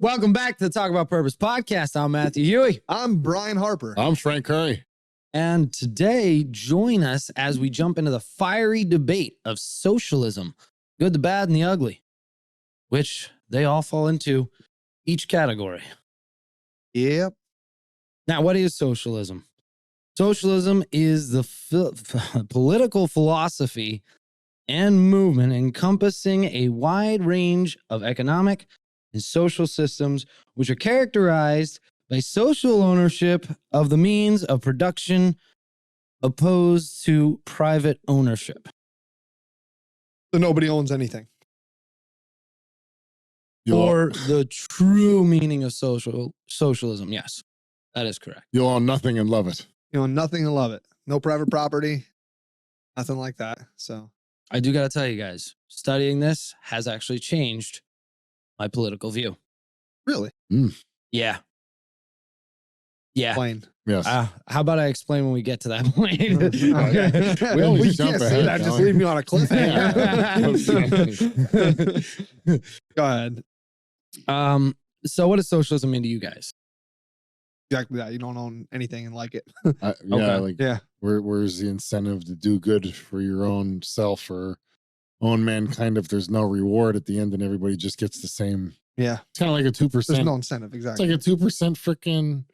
Welcome back to the Talk About Purpose podcast. I'm Matthew Huey. I'm Brian Harper. I'm Frank Curry. And today, join us as we jump into the fiery debate of socialism, good, the bad, and the ugly, which they all fall into each category. Yep. Now, what is socialism? Socialism is the political philosophy and movement encompassing a wide range of economic and social systems which are characterized by social ownership of the means of production opposed to private ownership. So nobody owns anything. Or the true meaning of socialism. Yes, that is correct. You'll own nothing and love it. You own nothing and love it. No private property, nothing like that. So I do got to tell you guys, studying this has actually changed my political view. really, Yeah. Yeah. plain. Yes. How about I explain when we get to that point? Okay. We always We jump can't ahead, say that. Just Kelly. leave me on a cliffhanger. Go ahead. So what does socialism mean to you guys? Exactly that. You don't own anything and like it. Yeah, Okay. like Yeah. where's the incentive to do good for your own self or own mankind if there's no reward at the end and everybody just gets the same? Yeah. It's kind of like a 2%. There's no incentive. It's Exactly. like a 2% freaking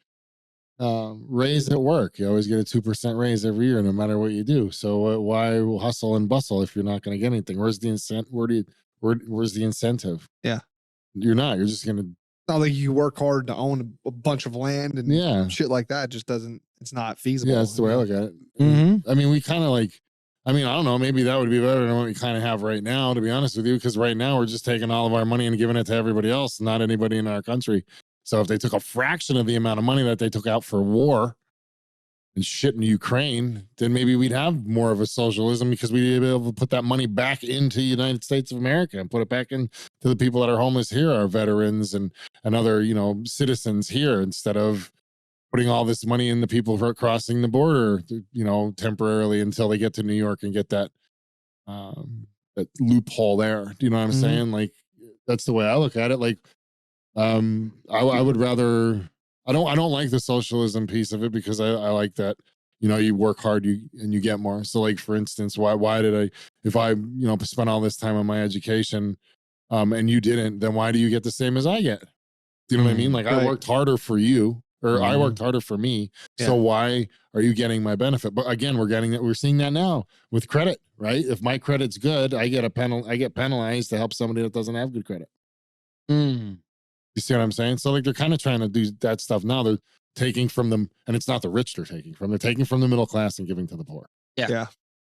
raise at work. You always get a 2% raise every year, no matter what you do. So why hustle and bustle if you're not going to get anything? Where's the incentive? Where's the incentive? Yeah. You're not. You're just gonna. Not like you work hard to own a bunch of land and Yeah. shit like that. It just doesn't, it's not feasible. Yeah, that's the way I look at it. Mm-hmm. I mean, we kind of like. I mean, I don't know. Maybe that would be better than what we kind of have right now, to be honest with you, because right now we're just taking all of our money and giving it to everybody else, not anybody in our country. So if they took a fraction of the amount of money that they took out for war and shit in Ukraine, then maybe we'd have more of a socialism because we'd be able to put that money back into the United States of America and put it back into the people that are homeless here, our veterans and other, citizens here, instead of putting all this money in the people who are crossing the border, temporarily until they get to New York and get that loophole there. Do you know what I'm Mhm. saying? Like, that's the way I look at it. Like, I would rather. I don't like the socialism piece of it because I like that. You work hard, and you get more. So, like, for instance, why did I? If I spent all this time on my education, and you didn't, then why do you get the same as I get? Do you know what I mean? Like, I Right. worked harder for you, or I Mhm. worked harder for me. Yeah. So why are you getting my benefit? But again, we're seeing that now with credit, right? If my credit's good, I get penalized to help somebody that doesn't have good credit. Mm. You see what I'm saying? So like they're kind of trying to do that stuff now. They're taking from them, and it's not the rich they're taking from. They're taking from the middle class and giving to the poor. Yeah.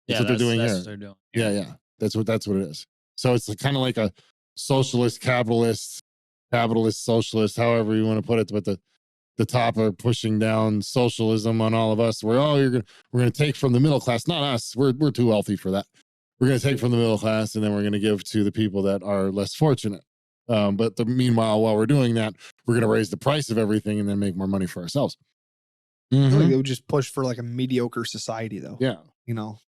That's what they're doing that's here. what they're doing. Yeah. That's what it is. So it's kind of like a socialist, capitalist, socialist, however you want to put it. But the top are pushing down socialism on all of us. We're gonna take from the middle class, not us. We're too wealthy for that. We're gonna take from the middle class, and then we're gonna give to the people that are less fortunate. But meanwhile, while we're doing that, we're gonna raise the price of everything and then make more money for ourselves. I feel Mhm. like they would just push for like a mediocre society though. Yeah.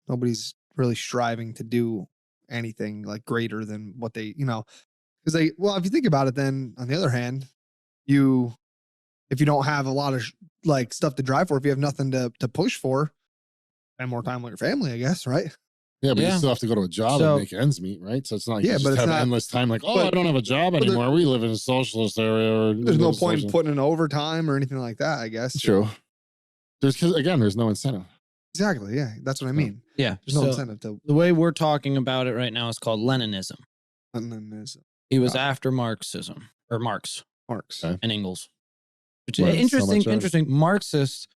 Nobody's really striving to do anything like greater than what they, because if you think about it, then on the other hand, if you don't have a lot of like stuff to drive for, if you have nothing to push for, spend more time with your family, I guess, right? Yeah, but Yeah. you still have to go to a job So- and make ends meet, right? So it's not like Yeah, you but just it's have not- endless time like, but- I don't have a job but there- anymore. We live in a socialist area. Or There's no live point in socialist. putting in overtime or anything like that, I guess. True. There's no incentive. Exactly. Yeah. That's what I mean. Yeah. There's no So incentive to. the way we're talking about it right now is called Leninism. And then there's He was Ah. after Marxism, or Marx Marx. Okay. and Engels. Which Right, so interesting, much of it. interesting. Marxist.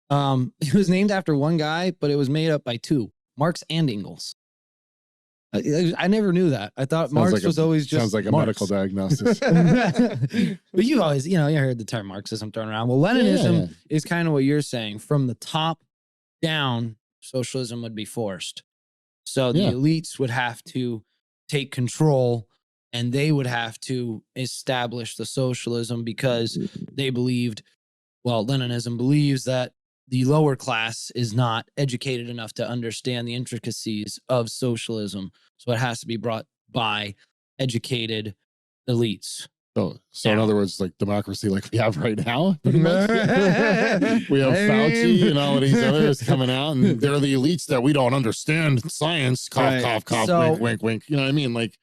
It was named after one guy, but it was made up by two, Marx and Engels. I never knew that. I thought Sounds Marx like was always just Sounds like a Marx. medical diagnosis. But you always, you heard the term Marxism thrown around. Well, Leninism Yeah. is kind of what you're saying. From the top down, socialism would be forced. So the Yeah. elites would have to take control, and they would have to establish the socialism because they believed, well, Leninism believes that the lower class is not educated enough to understand the intricacies of socialism. So it has to be brought by educated elites. So in other words, like democracy, like we have right now, pretty much. We have Fauci and all of these others coming out, and they're the elites that we don't understand science. Cough, cough, cough. So- wink, wink, wink. You know what I mean? Like,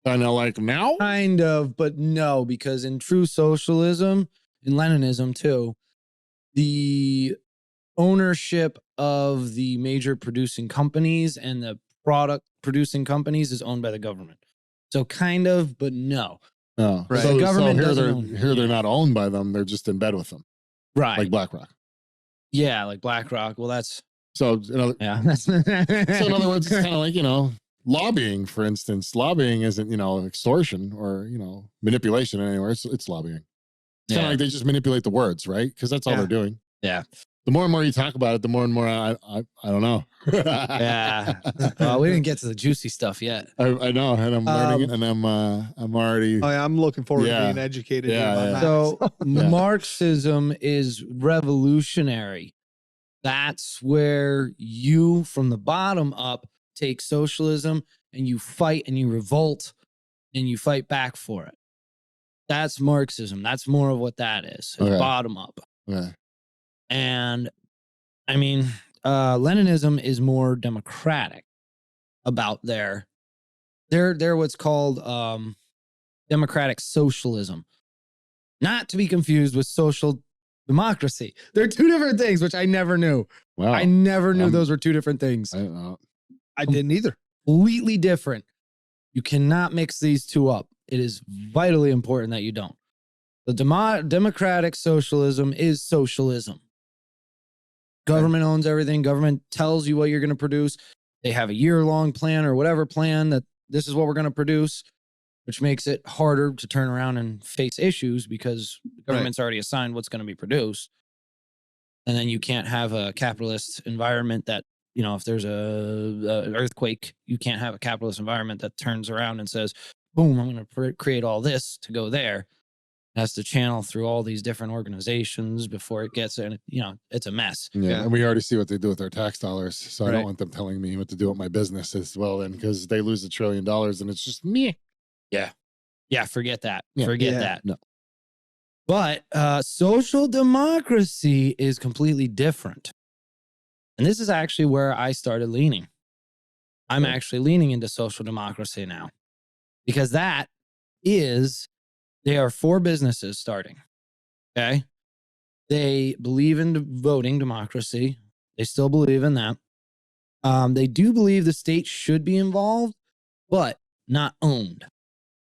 kind of like now. Kind of, but no, because in true socialism, in Leninism too, the ownership of the major producing companies and the product producing companies is owned by the government. So kind of, but no. Oh, Right. So, The government here doesn't they're own- here they're yeah. not owned by them. They're just in bed with them, Right. like BlackRock. Yeah, like BlackRock. Well, that's So, yeah. That's so in other words, it's kind of like lobbying. For instance, lobbying isn't extortion or manipulation anywhere. It's lobbying. It's kind Yeah. of like they just manipulate the words, right? Because that's all Yeah. they're doing. Yeah. The more and more you talk about it, the more and more I don't know. Yeah. We didn't get to the juicy stuff yet. I know, and I'm learning it, and I'm already. Oh, yeah, I'm looking forward to Yeah. being educated. Yeah, about yeah. that. So Yeah. Marxism is revolutionary. That's where you, from the bottom up, take socialism and you fight and you revolt and you fight back for it. That's Marxism. That's more of what that is. It's Okay. bottom up. Yeah. And I mean, Leninism is more democratic about they're what's called democratic socialism. Not to be confused with social democracy. They're two different things, which I never knew. Wow. I never knew Um, those were two different things. I don't know. I didn't either. Completely different. You cannot mix these two up. It is vitally important that you don't. The democratic socialism is socialism. Government owns everything. Government tells you what you're going to produce. They have a year-long plan or whatever plan that this is what we're going to produce, which makes it harder to turn around and face issues because the government's already assigned what's going to be produced. And then you can't have a capitalist environment that, if there's a earthquake, you can't have a capitalist environment that turns around and says, boom, I'm going to create all this to go there. It has to channel through all these different organizations before it gets in. It's a mess. Yeah, and we already see what they do with their tax dollars. So I Right. don't want them telling me what to do with my business as well, then, because they lose $1 trillion and it's just me. Yeah, forget that. Yeah. Forget Yeah. that. No. But social democracy is completely different. And this is actually where I started leaning. I'm Okay. actually leaning into social democracy now because they are for businesses starting. Okay. They believe in voting democracy. They still believe in that. They do believe the state should be involved, but not owned.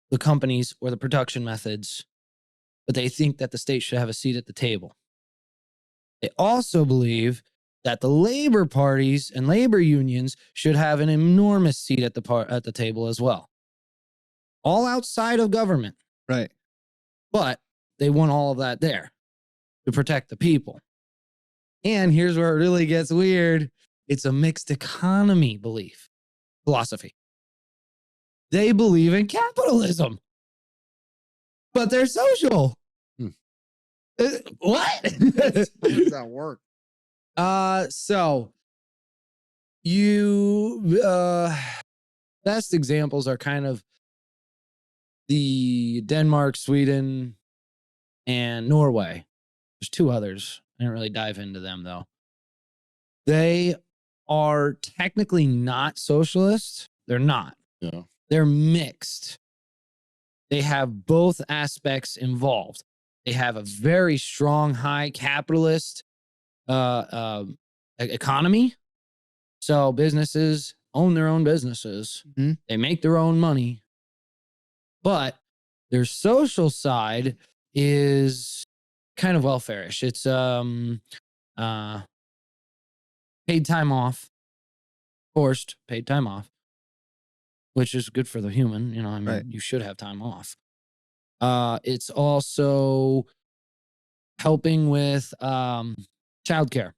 The companies or the production methods, but they think that the state should have a seat at the table. They also believe that the labor parties and labor unions should have an enormous seat at the table as well. All outside of government, Right. but they want all of that there to protect the people. And here's where it really gets weird. It's a mixed economy philosophy. They believe in capitalism, but they're social. What? How does that work? So best examples are kind of the Denmark, Sweden, and Norway. There's two others. I didn't really dive into them though. They are technically not socialist. They're not. Yeah. They're mixed. They have both aspects involved. They have a very strong, high capitalist economy. So businesses own their own businesses. Mhm. They make their own money. But their social side is kind of welfare-ish. It's paid time off, forced paid time off, which is good for the human. Right. You should have time off. It's also helping with childcare.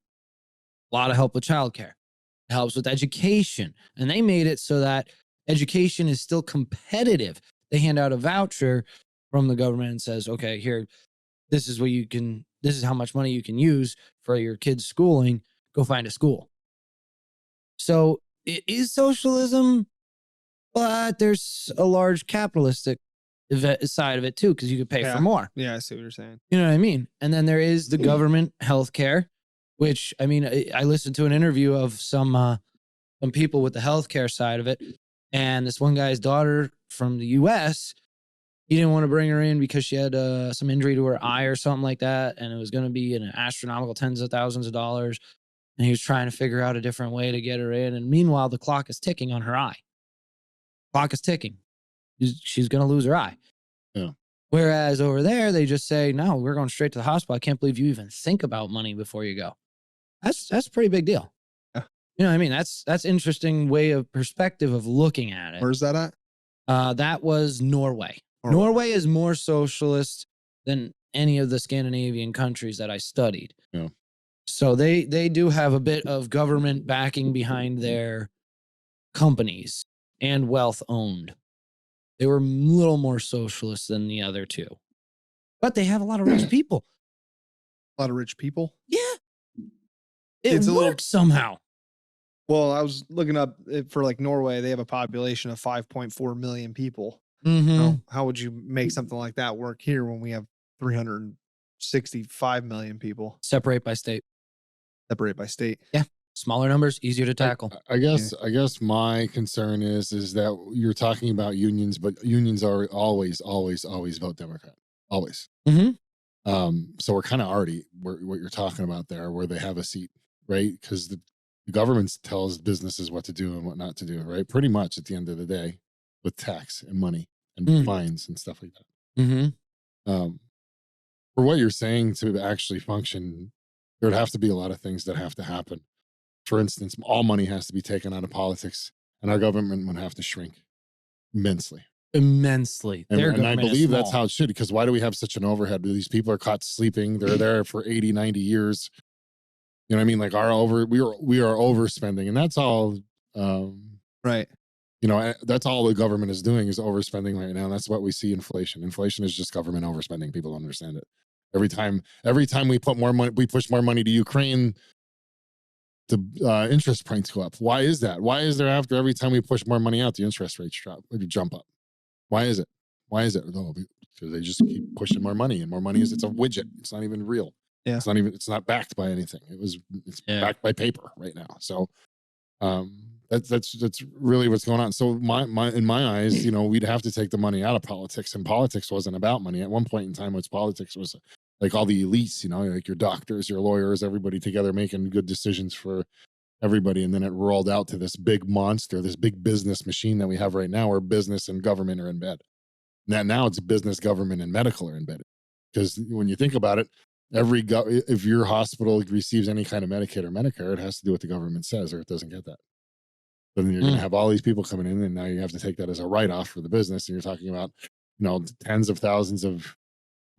A lot of help with childcare. It helps with education. And they made it so that education is still competitive. They hand out a voucher from the government and says, okay, here, this is how much money you can use for your kids' schooling. Go find a school. So it is socialism, but there's a large capitalistic side of it too, because you could pay for Yeah. more. Yeah, I see what you're saying. You know what I mean? And then there is the government healthcare, which I mean, I listened to an interview of some people with the healthcare side of it, and this one guy's daughter from the U.S. He didn't want to bring her in because she had some injury to her eye or something like that, and it was going to be an astronomical tens of thousands of dollars. And he was trying to figure out a different way to get her in. And meanwhile, the clock is ticking on her eye. Clock is ticking. She's going to lose her eye. Yeah. Whereas over there, they just say, no, we're going straight to the hospital. I can't believe you even think about money before you go. That's a pretty big deal. Yeah. You know what I mean? That's interesting way of perspective of looking at it. Where's that at? That was Norway. Norway is more socialist than any of the Scandinavian countries that I studied. Yeah. So they do have a bit of government backing behind their companies and wealth owned. They were a little more socialist than the other two. But they have a lot of rich people. A lot of rich people? Yeah. It works somehow. Well, I was looking up for like Norway. They have a population of 5.4 million people. Mm-hmm. How would you make something like that work here when we have 365 million people? Separate by state. Separate by state. Yeah. Smaller numbers, easier to tackle. I guess my concern is that you're talking about unions, but unions are always vote Democrat. Always. Mm-hmm. So we're kind of already what you're talking about there, where they have a seat, right? Because the government tells businesses what to do and what not to do, right? Pretty much at the end of the day, with tax and money and fines and stuff like that. Mm-hmm. For what you're saying to actually function, there'd have to be a lot of things that have to happen. For instance, all money has to be taken out of politics, and our government would have to shrink immensely. Immensely. And I believe that's how it should, because why do we have such an overhead? These people are caught sleeping. They're there for 80, 90 years. You know what I mean? Like we are overspending, and that's all. Right. You know, that's all the government is doing is overspending right now. And that's what we see inflation. Inflation is just government overspending. People don't understand it. Every time we put more money, we push more money to Ukraine, the interest rates go up. Why is that? Why is there after every time we push more money out, the interest rates jump up? Why is it? Oh, because they just keep pushing more money, and more money it's a widget. It's not even real. Yeah. It's not backed by anything. It's backed by paper right now. So that's really what's going on. So in my eyes, you know, we'd have to take the money out of politics, and politics wasn't about money. At one point in time, politics was like all the elites, you know, like your doctors, your lawyers, everybody together making good decisions for everybody. And then it rolled out to this big monster, this big business machine that we have right now, where business and government are in bed. Now it's business, government, and medical are embedded. Because when you think about it, if your hospital receives any kind of Medicaid or Medicare, it has to do what the government says, or it doesn't get that. Then you're going to have all these people coming in, and now you have to take that as a write-off for the business. And you're talking about, you know, tens of thousands of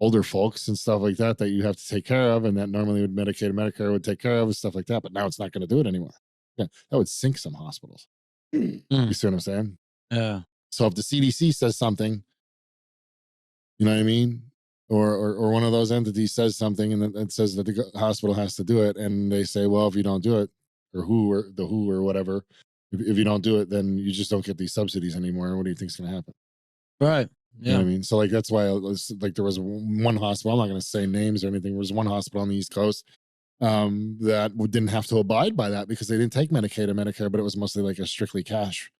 older folks and stuff like that you have to take care of, and that normally would Medicaid and Medicare would take care of and stuff like that. But now it's not going to do it anymore. Yeah, that would sink some hospitals. You see what I'm saying? Yeah. So if the CDC says something, you know what I mean, or one of those entities says something, and it says that the hospital has to do it, and they say, well, if you don't do it, or WHO or whatever, if you don't do it, then you just don't get these subsidies anymore. What do you think is going to happen? Right. Yeah. You know what I mean? So like, that's why there was one hospital, I'm not going to say names or anything. There was one hospital on the East Coast that didn't have to abide by that because they didn't take Medicaid or Medicare, but it was mostly like a strictly cash,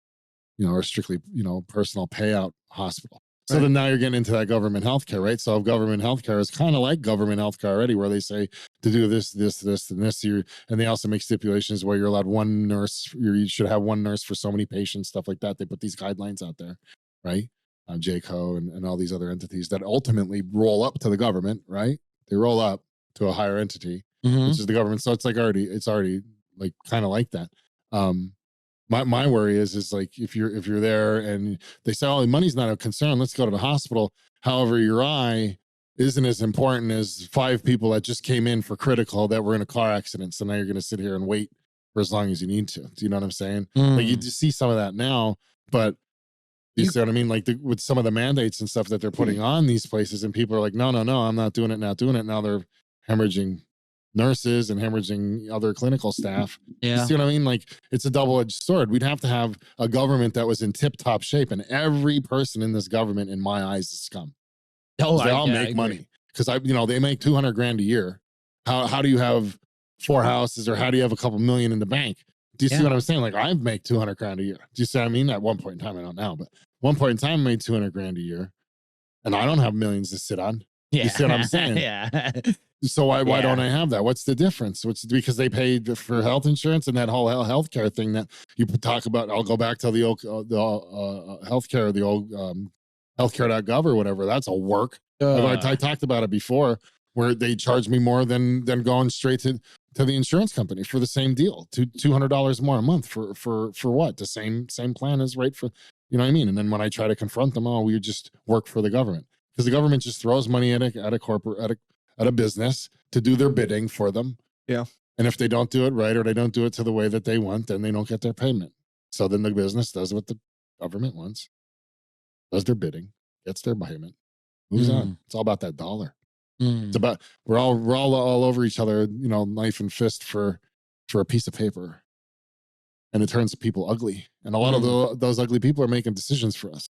you know, or strictly, you know, personal payout hospital. So then now you're getting into that government healthcare, right? So government healthcare is kind of like government healthcare already, where they say to do this, and this. And they also make stipulations where you're allowed one nurse. You should have one nurse for so many patients, stuff like that. They put these guidelines out there, right? JCO and all these other entities that ultimately roll up to the government, right? They roll up to a higher entity, which is the government. So it's already like kind of like that. My worry is like if you're there and they say, oh, money's not a concern, let's go to the hospital. However, your eye isn't as important as 5 people that just came in for critical that were in a car accident. So now you're going to sit here and wait for as long as you need to. Do you know what I'm saying? Like you just see some of that now, but you see what I mean? Like with some of the mandates and stuff that they're putting on these places, and people are like, no, I'm not doing it. Now they're hemorrhaging nurses and hemorrhaging other clinical staff. You Yeah. see what I mean? Like, it's a double-edged sword. We'd have to have a government that was in tip-top shape, and every person in this government, in my eyes, is scum. Oh, They all I make agree. money because they make 200 grand a year. How do you have 4 houses, or how do you have a couple million in the bank? Do you see Yeah. what I'm saying? Like, I make 200 grand a year. Do you see what I mean? At one point in time, I don't now, but one point in time, I made 200 grand a year, and I don't have millions to sit on. Yeah. You see what I'm saying? Yeah. So why Yeah. don't I have that? What's the difference? Because they paid for health insurance and that whole healthcare thing that you talk about. I'll go back to the old healthcare, the old healthcare.gov or whatever. That's a work. I talked about it before, where they charge me more than going straight to the insurance company for the same deal, $200 more a month for what? The same plan is right for, you know what I mean? And then when I try to confront them, oh, we just work for the government, because the government just throws money at a corporate, at a business to do their bidding for them. Yeah. And if they don't do it right, or they don't do it to the way that they want, then they don't get their payment. So then the business does what the government wants, does their bidding, gets their payment, moves on. It's all about that dollar. It's about, we're all over each other, knife and fist for a piece of paper, and it turns people ugly. And a lot of those ugly people are making decisions for us.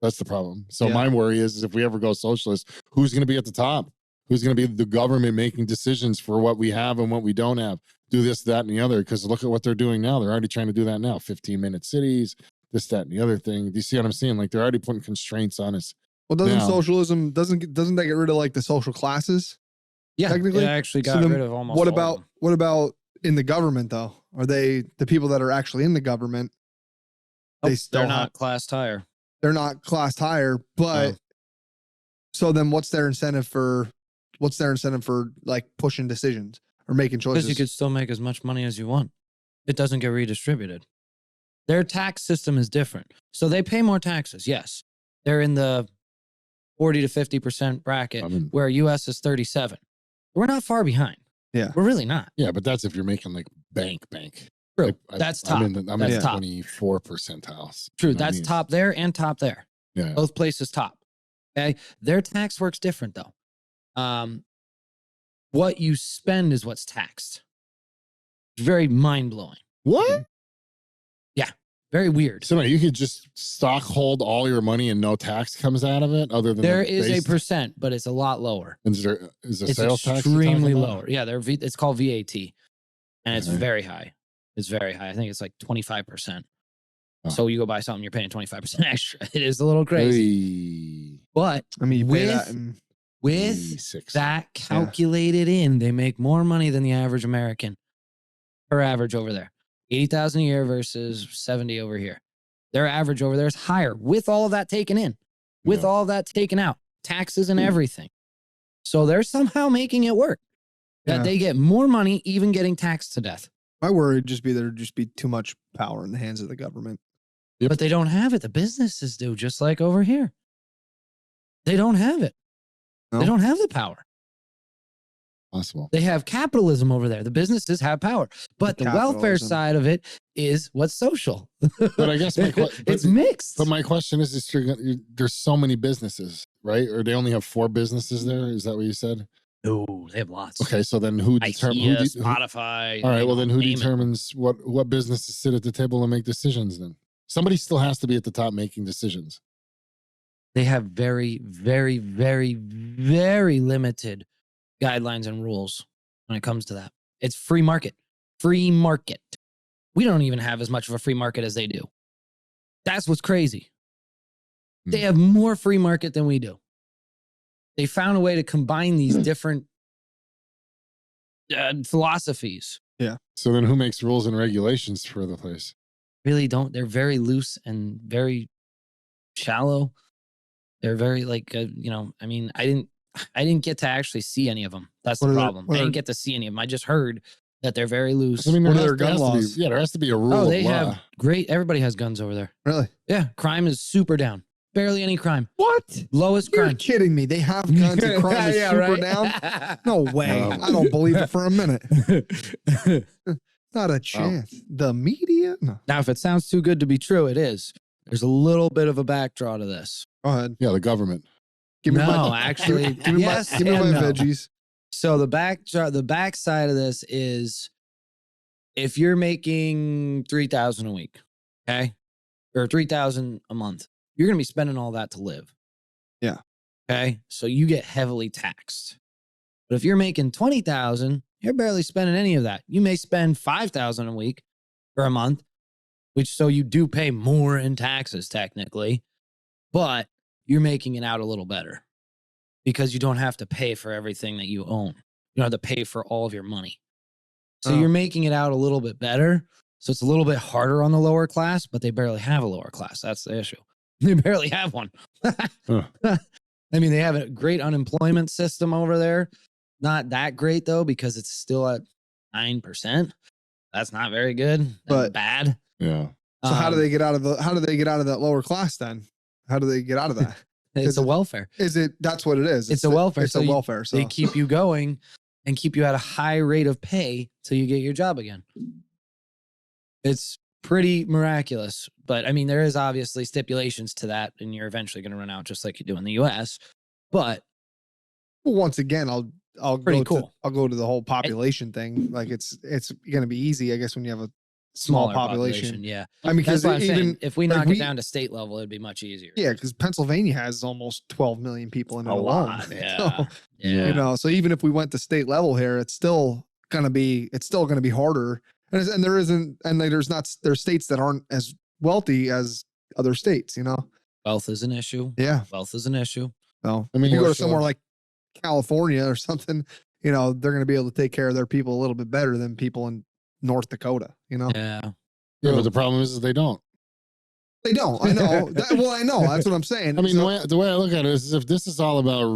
That's the problem. So my worry is if we ever go socialist, who's going to be at the top? Who's going to be the government making decisions for what we have and what we don't have? Do this, that, and the other. Because look at what they're doing now. They're already trying to do that now. 15-minute cities, this, that, and the other thing. Do you see what I'm saying? Like, they're already putting constraints on us. Well, doesn't now. Socialism, doesn't that get rid of like the social classes? Yeah. Technically? It actually So got then rid of almost What all of them. about in the government though? Are they the people that are actually in the government? Oh, They still they're not classed higher. they're not classed higher, but so then what's their incentive for like pushing decisions or making choices? Because you could still make as much money as you want. It doesn't get redistributed. Their tax system is different. So they pay more taxes, yes. They're in the 40 to 50% bracket, where US is 37. We're not far behind. Yeah. We're really not. Yeah, but that's if you're making like bank. True. That's top. I'm in That's the top. 24 percentiles. True. You know what I That's mean? top there and top there. Yeah. Both places top. Okay. Their tax works different though. What you spend is what's taxed. It's very mind blowing. What? Yeah. Very weird. So you could just stock hold all your money and no tax comes out of it, other than There the is base? a percent, but it's a lot lower. Is there It's sales tax? extremely you're talking lower. Yeah, it's called VAT, and it's Okay. very high. It's very high. I think it's like 25%. Oh. So you go buy something, you're paying 25% extra. It is a little crazy. about? But I mean, you pay with that and with 6. that calculated in, they make more money than the average American per average over there. 80,000 a year versus 70 over here. Their average over there is higher with all of that taken in, with all of that taken out, taxes and everything. So they're somehow making it work. That they get more money even getting taxed to death. my worry would just be there'd just be too much power in the hands of the government. Yep. But they don't have it. The businesses do, just like over here. They don't have it. No? They don't have the power. Possible. They have capitalism over there. The businesses have power. But the welfare Capitalism. side of it is what's social. But I guess it's mixed. But my question is there's so many businesses, right? Or they only have 4 businesses there? Is that what you said? No, they have lots. Okay, so then who determines? IKEA, Spotify. All right, well then who name it. determines what businesses sit at the table and make decisions? Then somebody still has to be at the top making decisions. They have very, very, very, very limited guidelines and rules when it comes to that. It's free market. Free market. We don't even have as much of a free market as they do. That's what's crazy. They have more free market than we do. They found a way to combine these different philosophies. Yeah. So then who makes rules and regulations for the place? Really don't. They're very loose and very shallow. They're very I mean, I didn't get to actually see any of them. That's the problem. I didn't get to see any of them. I just heard that they're very loose. I mean, What are there their gun has to laws? be, there has to be a rule. Oh, they of law. have great. Everybody has guns over there. Really? Yeah, crime is super down. Barely any crime. What? Lowest You're crime. kidding me. They have guns and crime is Yeah, super right? down? No way. No. I don't believe it for a minute. Not a chance. The media? No. Now, if it sounds too good to be true, it is. There's a little bit of a backdraw to this. Go ahead. Yeah, the government. Give me No, my, actually, give me yes my, give me and my no. veggies. So the back side of this is if you're making $3,000 a week, okay, or $3,000 a month, you're gonna be spending all that to live. Yeah. Okay, so you get heavily taxed. But if you're making $20,000, you're barely spending any of that. You may spend $5,000 a week or a month, which so you do pay more in taxes technically, but you're making it out a little better because you don't have to pay for everything that you own. You don't have to pay for all of your money. So you're making it out a little bit better. So it's a little bit harder on the lower class, but they barely have a lower class. That's the issue. They barely have one. I mean, they have a great unemployment system over there. Not that great though, because it's still at 9%. That's not very good. That's But bad. Yeah. So how do they get out of that lower class then? How do they get out of that? It's a welfare. That's what it is. It's a welfare. It's a welfare. So they keep you going and keep you at a high rate of pay till you get your job again. It's pretty miraculous. But I mean, there is obviously stipulations to that, and you're eventually going to run out just like you do in the US. But once again, I'll pretty go cool. I'll go to the whole population thing. Like it's going to be easy, I guess, when you have a smaller small population. Yeah. I mean, That's because what I'm saying. even If we like knock it down to state level, it'd be much easier. yeah, because Pennsylvania has almost 12 million people in it A alone. lot. Yeah. So, Yeah. you know, so even if we went to state level here, it's still gonna be harder. And there's states that aren't as wealthy as other states, you know. Wealth is an issue. Yeah. Wealth is an issue. So I mean, you go for to somewhere like California or something, you know, they're gonna be able to take care of their people a little bit better than people in North Dakota, you know. Yeah. Yeah, but the problem is they don't. They don't. I know. I know. That's what I'm saying. I mean, the way I look at it is if this is all about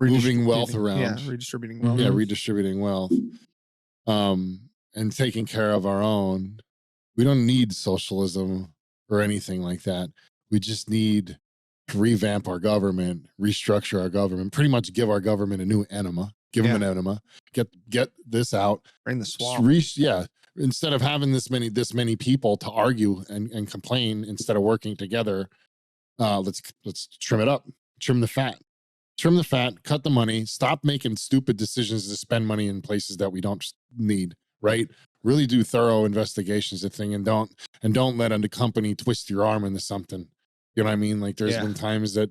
moving wealth around. Yeah, redistributing wealth. Yeah, redistributing wealth. And taking care of our own. We don't need socialism or anything like that. We just need to revamp our government, restructure our government, pretty much give our government a new enema. Give them an enema. Get this out. Drain the swamp. Instead of having this many people to argue and complain, instead of working together, let's trim it up, trim the fat, cut the money, stop making stupid decisions to spend money in places that we don't need, right? Really do thorough investigations of thing and don't let a company twist your arm into something. You know what I mean? Like there's been times that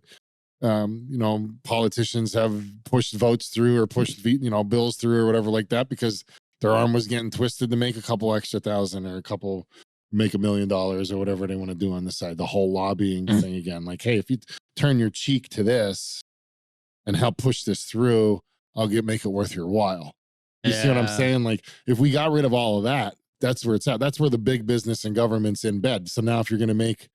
politicians have pushed votes through or pushed bills through or whatever like that because their arm was getting twisted to make a couple extra thousand or make $1 million or whatever they want to do on the side. The whole lobbying thing again. Like, hey, if you turn your cheek to this and help push this through, I'll make it worth your while. You see what I'm saying? Like, if we got rid of all of that, that's where it's at. That's where the big business and government's in bed. So now if you're going to make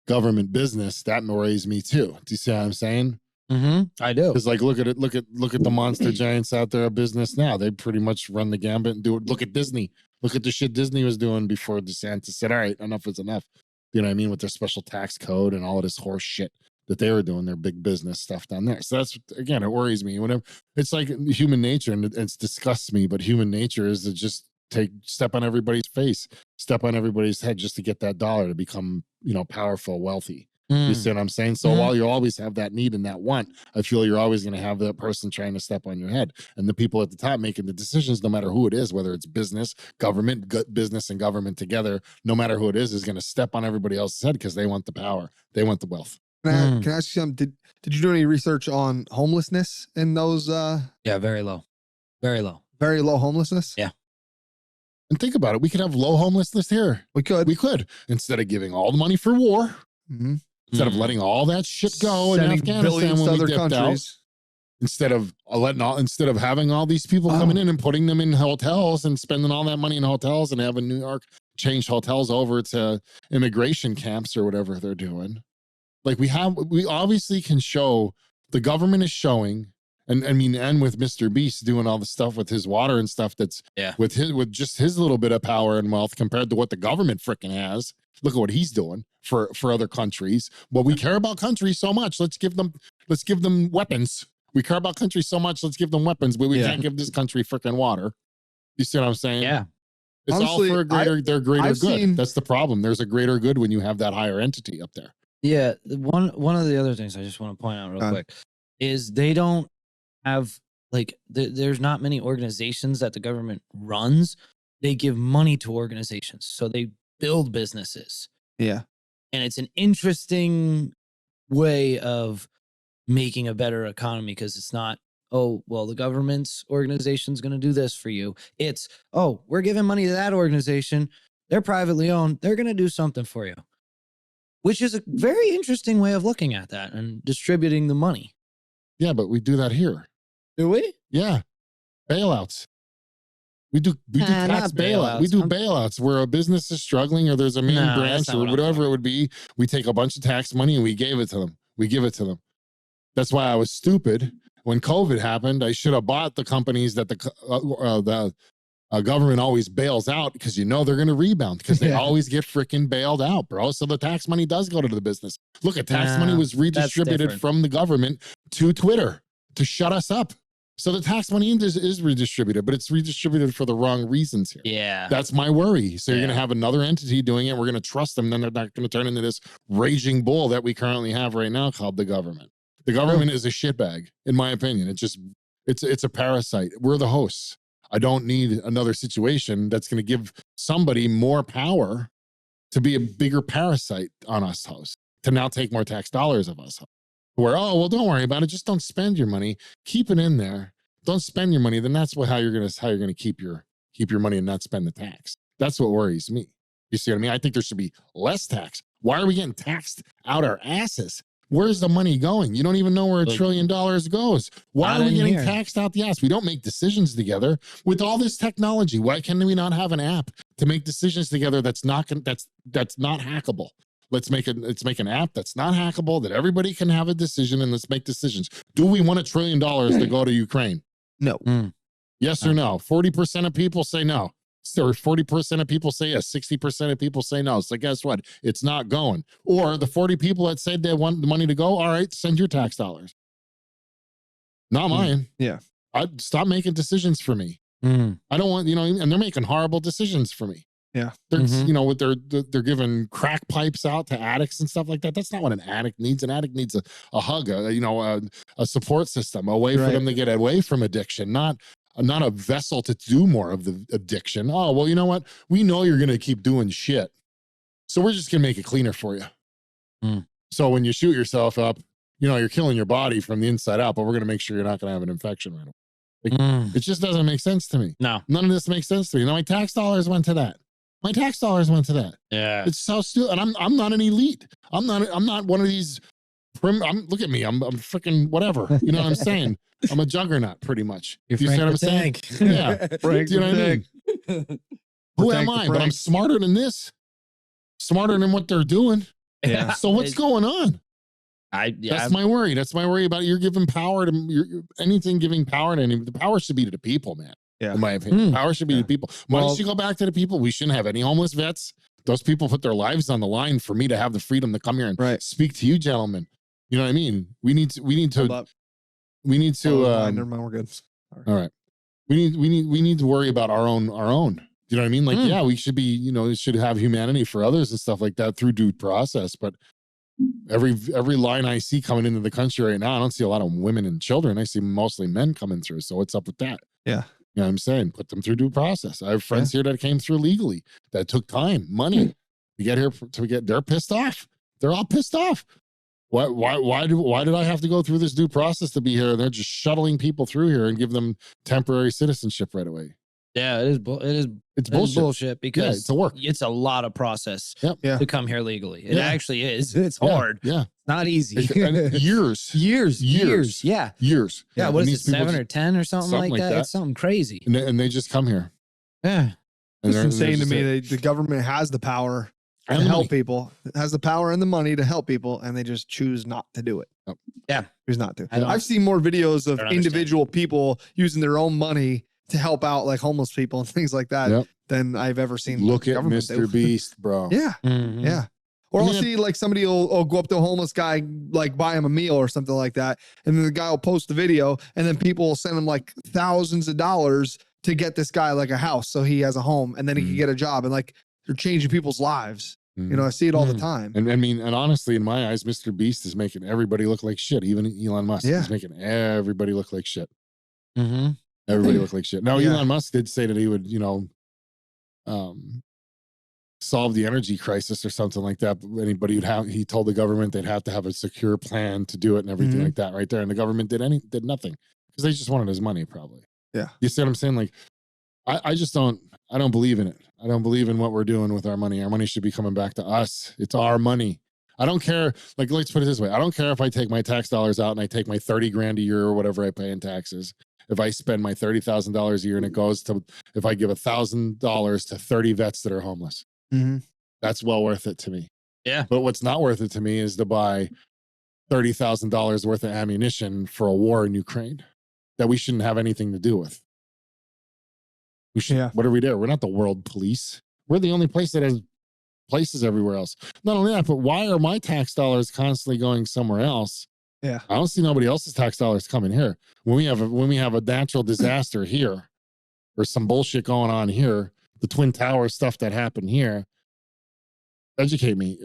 government business, that annoys me too. Do you see what I'm saying? Mm-hmm. I do. Because like, look at the monster giants out there of business now. They pretty much run the gambit and do it. Look at Disney. Look at the shit Disney was doing before DeSantis said, all right, enough is enough. You know what I mean? With their special tax code and all of this horse shit that they were doing, their big business stuff down there. So that's, again, it worries me. Whenever it's like human nature, and it disgusts me, but human nature is to just step on everybody's face, step on everybody's head just to get that dollar to become, powerful, wealthy. You see what I'm saying? So while you always have that need and that want, I feel you're always going to have that person trying to step on your head. And the people at the top making the decisions, no matter who it is, whether it's business and government together, no matter who it is going to step on everybody else's head because they want the power. They want the wealth. Can I ask you something? Did you do any research on homelessness in those? Yeah, very low. Very low. Very low homelessness? Yeah. And think about it. We could have low homelessness here. We could. Instead of giving all the money for war. Mm-hmm. Instead of letting all that shit go in Afghanistan when we dipped out, instead of having all these people coming in and putting them in hotels and spending all that money in hotels and having New York change hotels over to immigration camps or whatever they're doing. Like we obviously can show, the government is showing, and with Mr. Beast doing all the stuff with his water and stuff that's with just his little bit of power and wealth compared to what the government freaking has. Look at what he's doing for other countries. Well, we care about countries so much. Let's give them weapons. We care about countries so much. Let's give them weapons, but we can't give this country freaking water. You see what I'm saying? Yeah. It's honestly, all for their greater good. That's the problem. There's a greater good when you have that higher entity up there. Yeah. One of the other things I just want to point out real quick is they don't have like there's not many organizations that the government runs. They give money to organizations, so they build businesses, Yeah. and it's an interesting way of making a better economy because it's not, oh, well, the government's organization's going to do this for you. It's, oh, we're giving money to that organization. They're privately owned. They're going to do something for you, which is a very interesting way of looking at that and distributing the money. Yeah, but we do that here. Do we? Yeah. Bailouts. We do tax not bailout. We bailouts. do bailouts where a business is struggling or there's a main No, branch that's not or what I'm whatever talking it would be. We take a bunch of tax money and we gave it to them. We give it to them. That's why I was stupid. When COVID happened, I should have bought the companies that the government always bails out because they're going to rebound because they always get freaking bailed out, bro. So the tax money does go to the business. Look, tax money was redistributed from the government to Twitter to shut us up. So the tax money is redistributed, but it's redistributed for the wrong reasons here. Yeah. That's my worry. So you're going to have another entity doing it. We're going to trust them. Then they're not going to turn into this raging bull that we currently have right now called the government. The government is a shitbag, in my opinion. It's a parasite. We're the hosts. I don't need another situation that's going to give somebody more power to be a bigger parasite on us hosts, to now take more tax dollars of us. Where, oh, well, don't worry about it. Just don't spend your money. Keep it in there. Don't spend your money. Then that's how you're gonna keep your money and not spend the tax. That's what worries me. You see what I mean? I think there should be less tax. Why are we getting taxed out our asses? Where's the money going? You don't even know where $1 trillion goes. Why are we getting taxed out the ass? We don't make decisions together with all this technology. Why can we not have an app to make decisions together that's not hackable? Let's make an app that's not hackable, that everybody can have a decision, and let's make decisions. Do we want $1 trillion to go to Ukraine? No. Yes or no? 40% of people say no. So 40% of people say yes, 60% of people say no. So guess what? It's not going. Or the 40 people that said they want the money to go, all right, send your tax dollars. Not mine. Yeah. I'd stop making decisions for me. I don't want, and they're making horrible decisions for me. Yeah. They're they're giving crack pipes out to addicts and stuff like that. That's not what an addict needs. An addict needs a hug, a support system, a way for them to get away from addiction, not a vessel to do more of the addiction. Oh, well, you know what? We know you're going to keep doing shit. So we're just going to make it cleaner for you. So when you shoot yourself up, you're killing your body from the inside out, but we're going to make sure you're not going to have an infection right away. It just doesn't make sense to me. No. None of this makes sense to me. Now my tax dollars went to that. Yeah. It's so stupid. And I'm not an elite. I'm not one of these look at me. I'm freaking whatever. You know what I'm saying? I'm a juggernaut pretty much. You're you see what I'm Frank the saying? Yeah. Frank Do you know what I mean? Who am I? But I'm smarter than this. Smarter than what they're doing. Yeah. So what's going on? That's my worry. That's my worry about it. You're giving power to anything giving power to anyone. The power should be to the people, man. Yeah. In my opinion. Power should be to people. Why should go back to the people? We shouldn't have any homeless vets. Those people put their lives on the line for me to have the freedom to come here and speak to you, gentlemen. You know what I mean? We need to never mind, we're good. All right. We need to worry about our own. You know what I mean? Like, yeah, we should be, we should have humanity for others and stuff like that through due process. But every line I see coming into the country right now, I don't see a lot of women and children. I see mostly men coming through. So what's up with that? Yeah. You know what I'm saying? Put them through due process. I have friends here that came through legally, that took time, money to get here they're pissed off. They're all pissed off. Why did I have to go through this due process to be here? They're just shuttling people through here and give them temporary citizenship right away. Yeah, it's bullshit because it's a work. It's a lot of process to come here legally. It actually is. It's Yeah. hard. Yeah. It's not easy. Years. Yeah. Years. Yeah. What is it? 7 or 10 or something like that? It's something crazy. And they just come here. Yeah. It's insane to me. The government has the power to help people. It has the power and the money to help people, and they just choose not to do it. Yeah. Choose not to. I've seen more videos of individual people using their own money to help out like homeless people and things like that than I've ever seen. Look at Mr. Beast, bro. Yeah. Yeah. Or I'll see like somebody will go up to a homeless guy, like buy him a meal or something like that. And then the guy will post the video and then people will send him like thousands of dollars to get this guy like a house so he has a home and then he can get a job. And like they're changing people's lives. You know, I see it all the Mm. time. And I mean, and honestly, in my eyes, Mr. Beast is making everybody look like shit. Even Elon Musk Yeah. is making everybody look like shit. Mm-hmm. Everybody look like shit. Now, Yeah. Elon Musk did say that he would, solve the energy crisis or something like that. But he told the government they'd have to have a secure plan to do it and everything Mhm. like that right there. And the government did nothing because they just wanted his money, probably. Yeah. You see what I'm saying? Like, I don't believe in it. I don't believe in what we're doing with our money. Our money should be coming back to us. It's our money. I don't care. Like, let's put it this way. I don't care if I take my tax dollars out and I take my 30 grand a year or whatever I pay in taxes. If I spend my $30,000 a year and it goes to, if I give $1,000 to 30 vets that are homeless, Mhm. that's well worth it to me. Yeah. But what's not worth it to me is to buy $30,000 worth of ammunition for a war in Ukraine that we shouldn't have anything to do with. We should, Yeah. what are we there? We're not the world police. We're the only place that has places everywhere else. Not only that, but why are my tax dollars constantly going somewhere else? Yeah. I don't see nobody else's tax dollars coming here. When we have a natural disaster here, or some bullshit going on here, the Twin Tower stuff that happened here, educate me.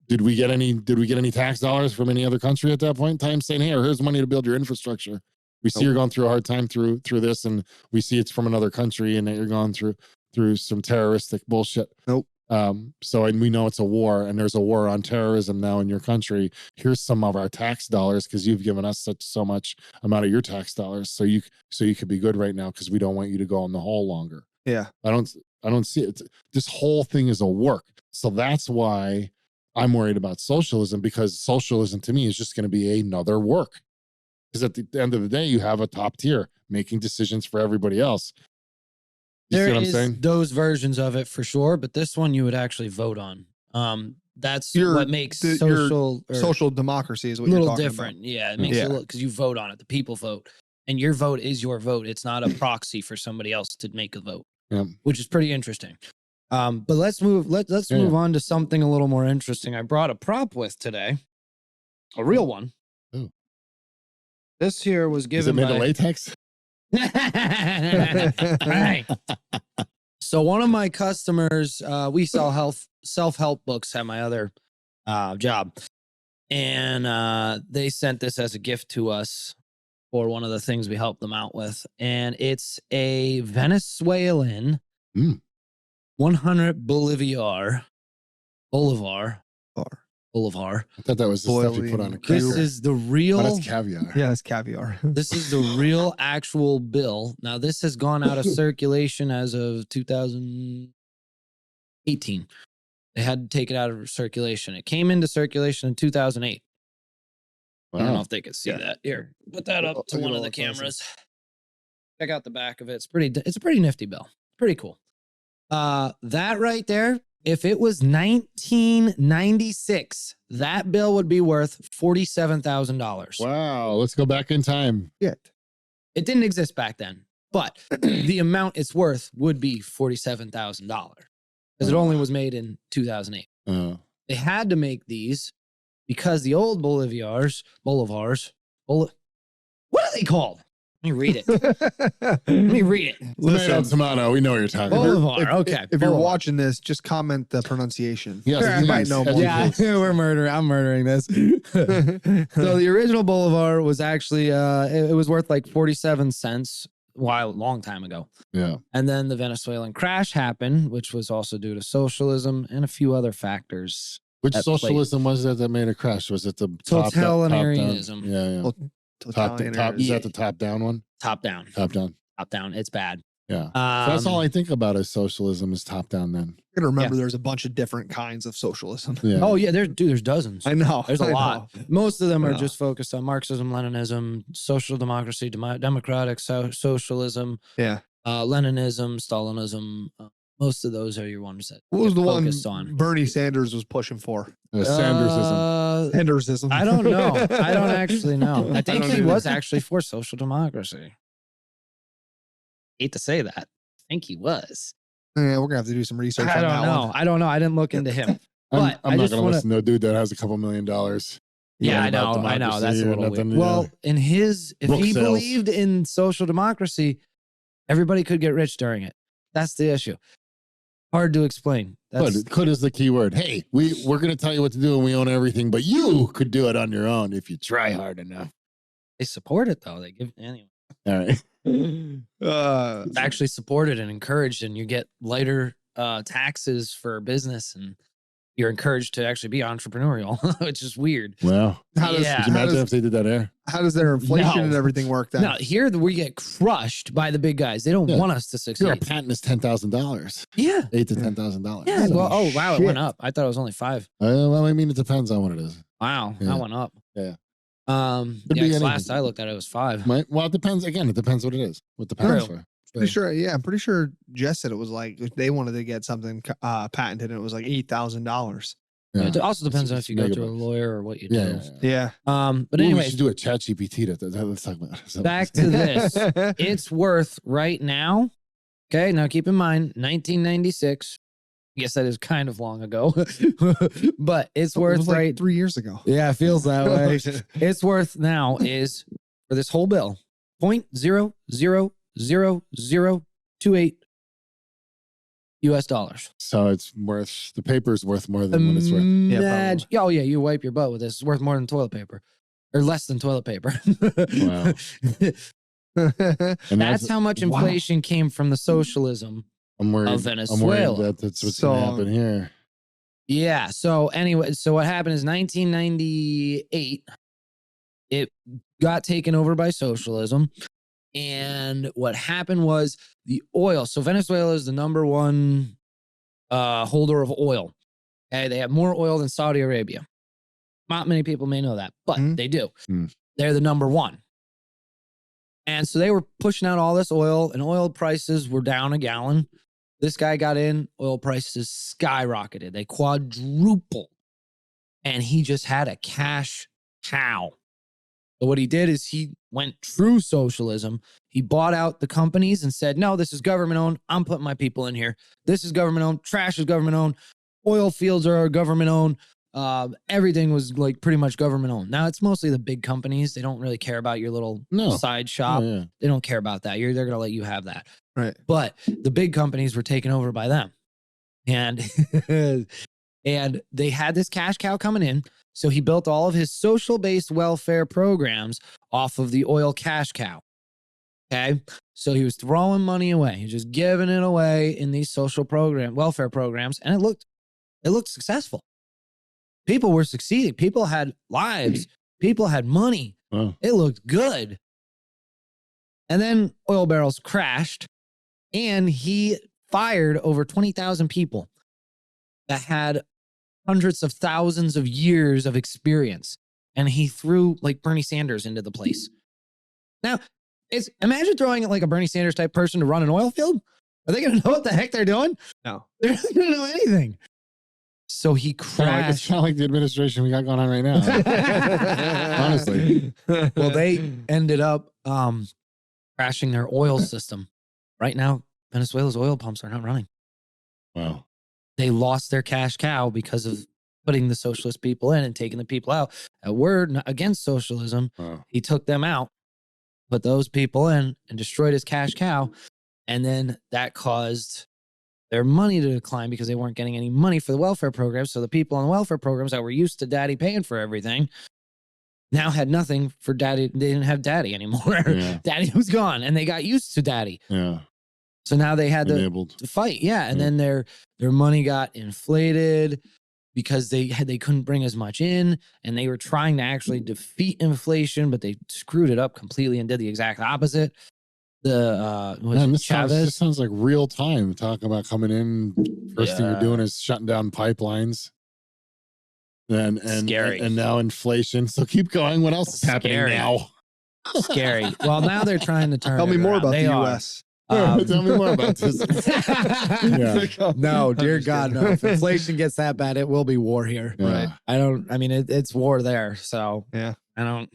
Did we get any tax dollars from any other country at that point in time saying, hey, here's money to build your infrastructure? We see you're going through a hard time through this, and we see it's from another country and that you're going through some terroristic bullshit. Nope. So, and we know it's a war, and there's a war on terrorism now in your country. Here's some of our tax dollars because you've given us so much amount of your tax dollars, so you could be good right now because we don't want you to go in the hole longer. Yeah. I don't see it. This whole thing is a work. So that's why I'm worried about socialism, because socialism to me is just going to be another work. Because at the end of the day, you have a top tier making decisions for everybody else. You see what I'm saying? Those versions of it for sure, but this one you would actually vote on. That's what makes social democracy is what a you're little talking different. about. Yeah, it makes it because you vote on it. The people vote, and your vote is your vote. It's not a proxy for somebody else to make a vote, which is pretty interesting. But let's move. Let's move on to something a little more interesting. I brought a prop with today, a real one. Ooh. This here was given Is it made by of latex? Right. So one of my customers, we sell self-help books at my other job, and they sent this as a gift to us for one of the things we helped them out with, and it's a Venezuelan 100 Bolivar. I thought that was the stuff you put on a Boiling. cracker. This is the real. Oh, that's caviar. Yeah, it's caviar. This is the real actual bill. Now, this has gone out of circulation as of 2018. They had to take it out of circulation. It came into circulation in 2008. Wow. I don't know if they could see that. Here, put that up to Look at one of all the the places. cameras. Check out the back of it. It's a pretty nifty bill. Pretty cool. That right there, if it was 1996, that bill would be worth $47,000. Wow. Let's go back in time. Yeah. It didn't exist back then, but the amount it's worth would be $47,000 because it only was made in 2008. They had to make these because the old Bolivars, what are they called? Let me read it. Let me read it. Tomato. We know what you're talking about. Bolivar. Okay. If you're Bolivar. watching this, just comment the pronunciation. Yes, You might know more. Yeah, I'm murdering this. So the original Bolivar was actually it was worth like 47 cents a long time ago. Yeah. And then the Venezuelan crash happened, which was also due to socialism and a few other factors. Which at play. socialism was it that made a crash? Was it the Totalitarianism. Yeah. Well, Top, is that the top down one? Top down. Top down. Top down. It's bad. Yeah. So that's all I think about is socialism is top down then. You gotta remember there's a bunch of different kinds of socialism. Yeah. Oh, yeah. There's dozens. I know. There's a lot. Most of them are Yeah. just focused on Marxism, Leninism, social democracy, democratic socialism, Leninism, Stalinism. Most of those are your ones that What was the one focused on. Bernie Sanders was pushing for? Sandersism. Sandersism. I don't know. I don't actually know. I think don't he either. was actually for social democracy. Hate to say that. I think he was. Yeah, we're gonna have to do some research I on don't that know. one. I don't know. I didn't look into him. But I'm I not just going to wanna- listen to a dude that has a couple $1 million. Yeah, I Learn about know. I know. That's a democracy or little nothing, weird. yeah. Well, if Book he sales. believed in social democracy, everybody could get rich during it. That's the issue. Hard to explain. Could is the key word. Hey, we're going to tell you what to do and we own everything, but you could do it on your own if you try hard enough. They support it though. They give anyway. All right. It's actually supported and encouraged, and you get lighter taxes for business, and you're encouraged to actually be entrepreneurial, which is weird. Wow. How does, Yeah. Could you imagine if they did that there? how does their inflation No. and everything work then? No, here we get crushed by the big guys. They don't Yeah. want us to succeed. Your patent is $10,000. Yeah. $8,000 to $10,000. Yeah. Well, Holy wow, it shit. went up. I thought it was only 5. Well, I mean, it depends on what it is. Wow, Yeah. that went up. Yeah. Yeah, Could be 'cause anything. last I looked at it was 5. Well, it depends. Again, it depends what it is. What the patent's True. for. Pretty sure, yeah, I'm pretty sure Jess said it was like if they wanted to get something patented, and it was like $8,000. Yeah, it also depends on It's if you go mega to a bucks. lawyer or what you do. Yeah. Yeah. But Ooh, we anyway, should do a chat GPT. Let's talk about it. back to this. It's worth right now. Okay, now keep in mind, 1996. I guess that is kind of long ago, but it's It worth was like right. 3 years ago. Yeah, it feels that way. It's worth now is for this whole bill $0.00028 US dollars. So it's worth, the paper's worth more than what it's worth. Imagine- oh yeah, you wipe your butt with this. It's worth more than toilet paper, or less than toilet paper. Wow. And That's how much wow. inflation came from the socialism. I'm worried. of Venezuela. that that's what's So- going to happen here. Yeah. So anyway, so what happened is 1998, it got taken over by socialism. And what happened was the oil. So Venezuela is the number one holder of oil. Okay. They have more oil than Saudi Arabia. Not many people may know that, but they do. They're the number one. And so they were pushing out all this oil, and oil prices were down a gallon. This guy got in, oil prices skyrocketed. They quadrupled. And he just had a cash cow. So what he did is he went true socialism. He bought out the companies and said, no, this is government owned. I'm putting my people in here. This is government owned. Trash is government owned. Oil fields are government owned. Everything was like pretty much government owned. Now it's mostly the big companies. They don't really care about your little side shop. Oh, yeah. They don't care about that. They're going to let you have that. Right. But the big companies were taken over by them. And and they had this cash cow coming in. So he built all of his social-based welfare programs off of the oil cash cow. Okay. So he was throwing money away. He was just giving it away in these welfare programs. And it looked successful. People were succeeding. People had lives. People had money. Wow. It looked good. And then oil barrels crashed, and he fired over 20,000 people that had hundreds of thousands of years of experience. And he threw like Bernie Sanders into the place. Now, imagine throwing like a Bernie Sanders type person to run an oil field. Are they going to know what the heck they're doing? No. They're not going to know anything. So he It's crashed. kind of like the administration we got going on right now. Honestly. Well, they ended up crashing their oil system. Right now, Venezuela's oil pumps are not running. Wow. They lost their cash cow because of putting the socialist people in and taking the people out. A word against socialism, Wow. he took them out, put those people in, and destroyed his cash cow. And then that caused their money to decline because they weren't getting any money for the welfare programs. So the people on the welfare programs that were used to daddy paying for everything now had nothing for daddy. They didn't have daddy anymore. Yeah. Daddy was gone, and they got used to daddy. Yeah. So now they had Enabled. to fight. Yeah. And Yeah. then their money got inflated because they couldn't bring as much in, and they were trying to actually defeat inflation, but they screwed it up completely and did the exact opposite. Man, this sounds like real time talking about coming in. First thing you're doing is shutting down pipelines. And Scary. And now inflation. So keep going. What else is happening Scary. now? Scary. Well, now they're trying to turn Tell me it more around. about They the are. U.S. Tell me more about this. Yeah. No, dear I'm just God, kidding. no. If inflation gets that bad, it will be war here. Yeah. Right. It's war there. So Yeah. I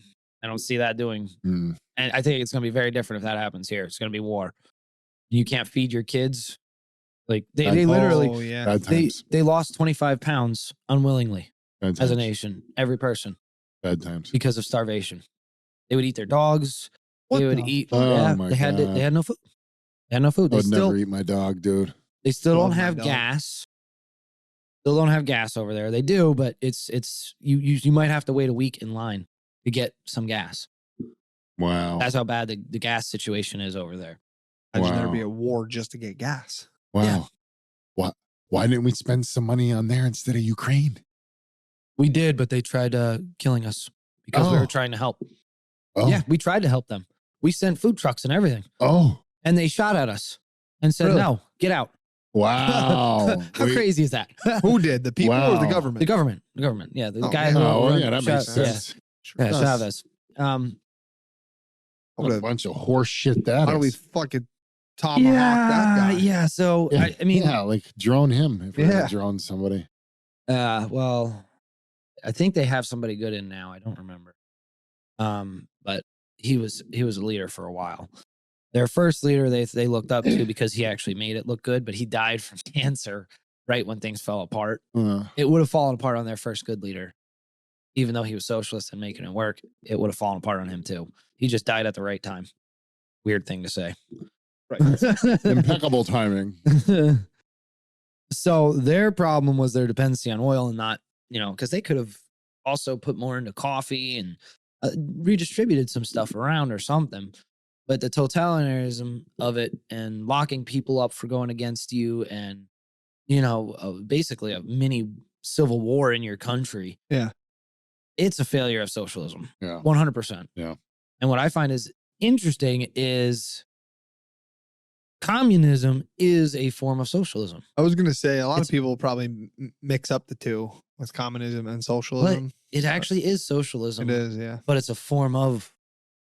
don't see that doing. Mm. And I think it's going to be very different if that happens here. It's going to be war. You can't feed your kids. Like they literally, Oh, yeah. Bad times. they lost 25 pounds unwillingly Bad as a times. nation, every person, Bad times. because of starvation. They would eat their dogs. What they would the eat. fuck? Yeah, Oh my they had God. no food. They had no food. I They would still, never eat my dog, dude. They still Love don't my have dog. gas. Still don't have gas over there. They do, but it's you might have to wait a week in line to get some gas. Wow. That's how bad the gas situation is over there. Imagine there'd be Wow. a war just to get gas. Wow. Yeah. Why didn't we spend some money on there instead of Ukraine? We did, but they tried killing us because we were Oh. trying to help. Oh. Yeah, we tried to help them. We sent food trucks and everything, Oh. and they shot at us and said, Really? "No, get out." Wow. How crazy is that? Who did? The people or the Wow. government? The government. The government. Yeah, the Oh, guy yeah. who. Oh, well, run- yeah, that makes yeah, sense. Sure Yeah, does. Chavez. What a bunch of horse shit that How do we is. fucking tomahawk that guy? Yeah. So Yeah, I mean, yeah, like drone him if we're Yeah. gonna drone somebody. well, I think they have somebody good in now. I don't remember. But he was a leader for a while. Their first leader they looked up to because he actually made it look good, but he died from cancer right when things fell apart. It would have fallen apart on their first good leader. Even though he was socialist and making it work, it would have fallen apart on him too. He just died at the right time. Weird thing to say. Right. Impeccable timing. So their problem was their dependency on oil and not, because they could have also put more into coffee and redistributed some stuff around or something. But the totalitarianism of it and locking people up for going against you and, basically a mini civil war in your country. Yeah. It's a failure of socialism. Yeah. 100%. Yeah. And what I find is interesting is communism is a form of socialism. I was going to say a lot It's- of people probably mix up the two with communism and socialism. It actually is socialism. It is, yeah. But it's a form of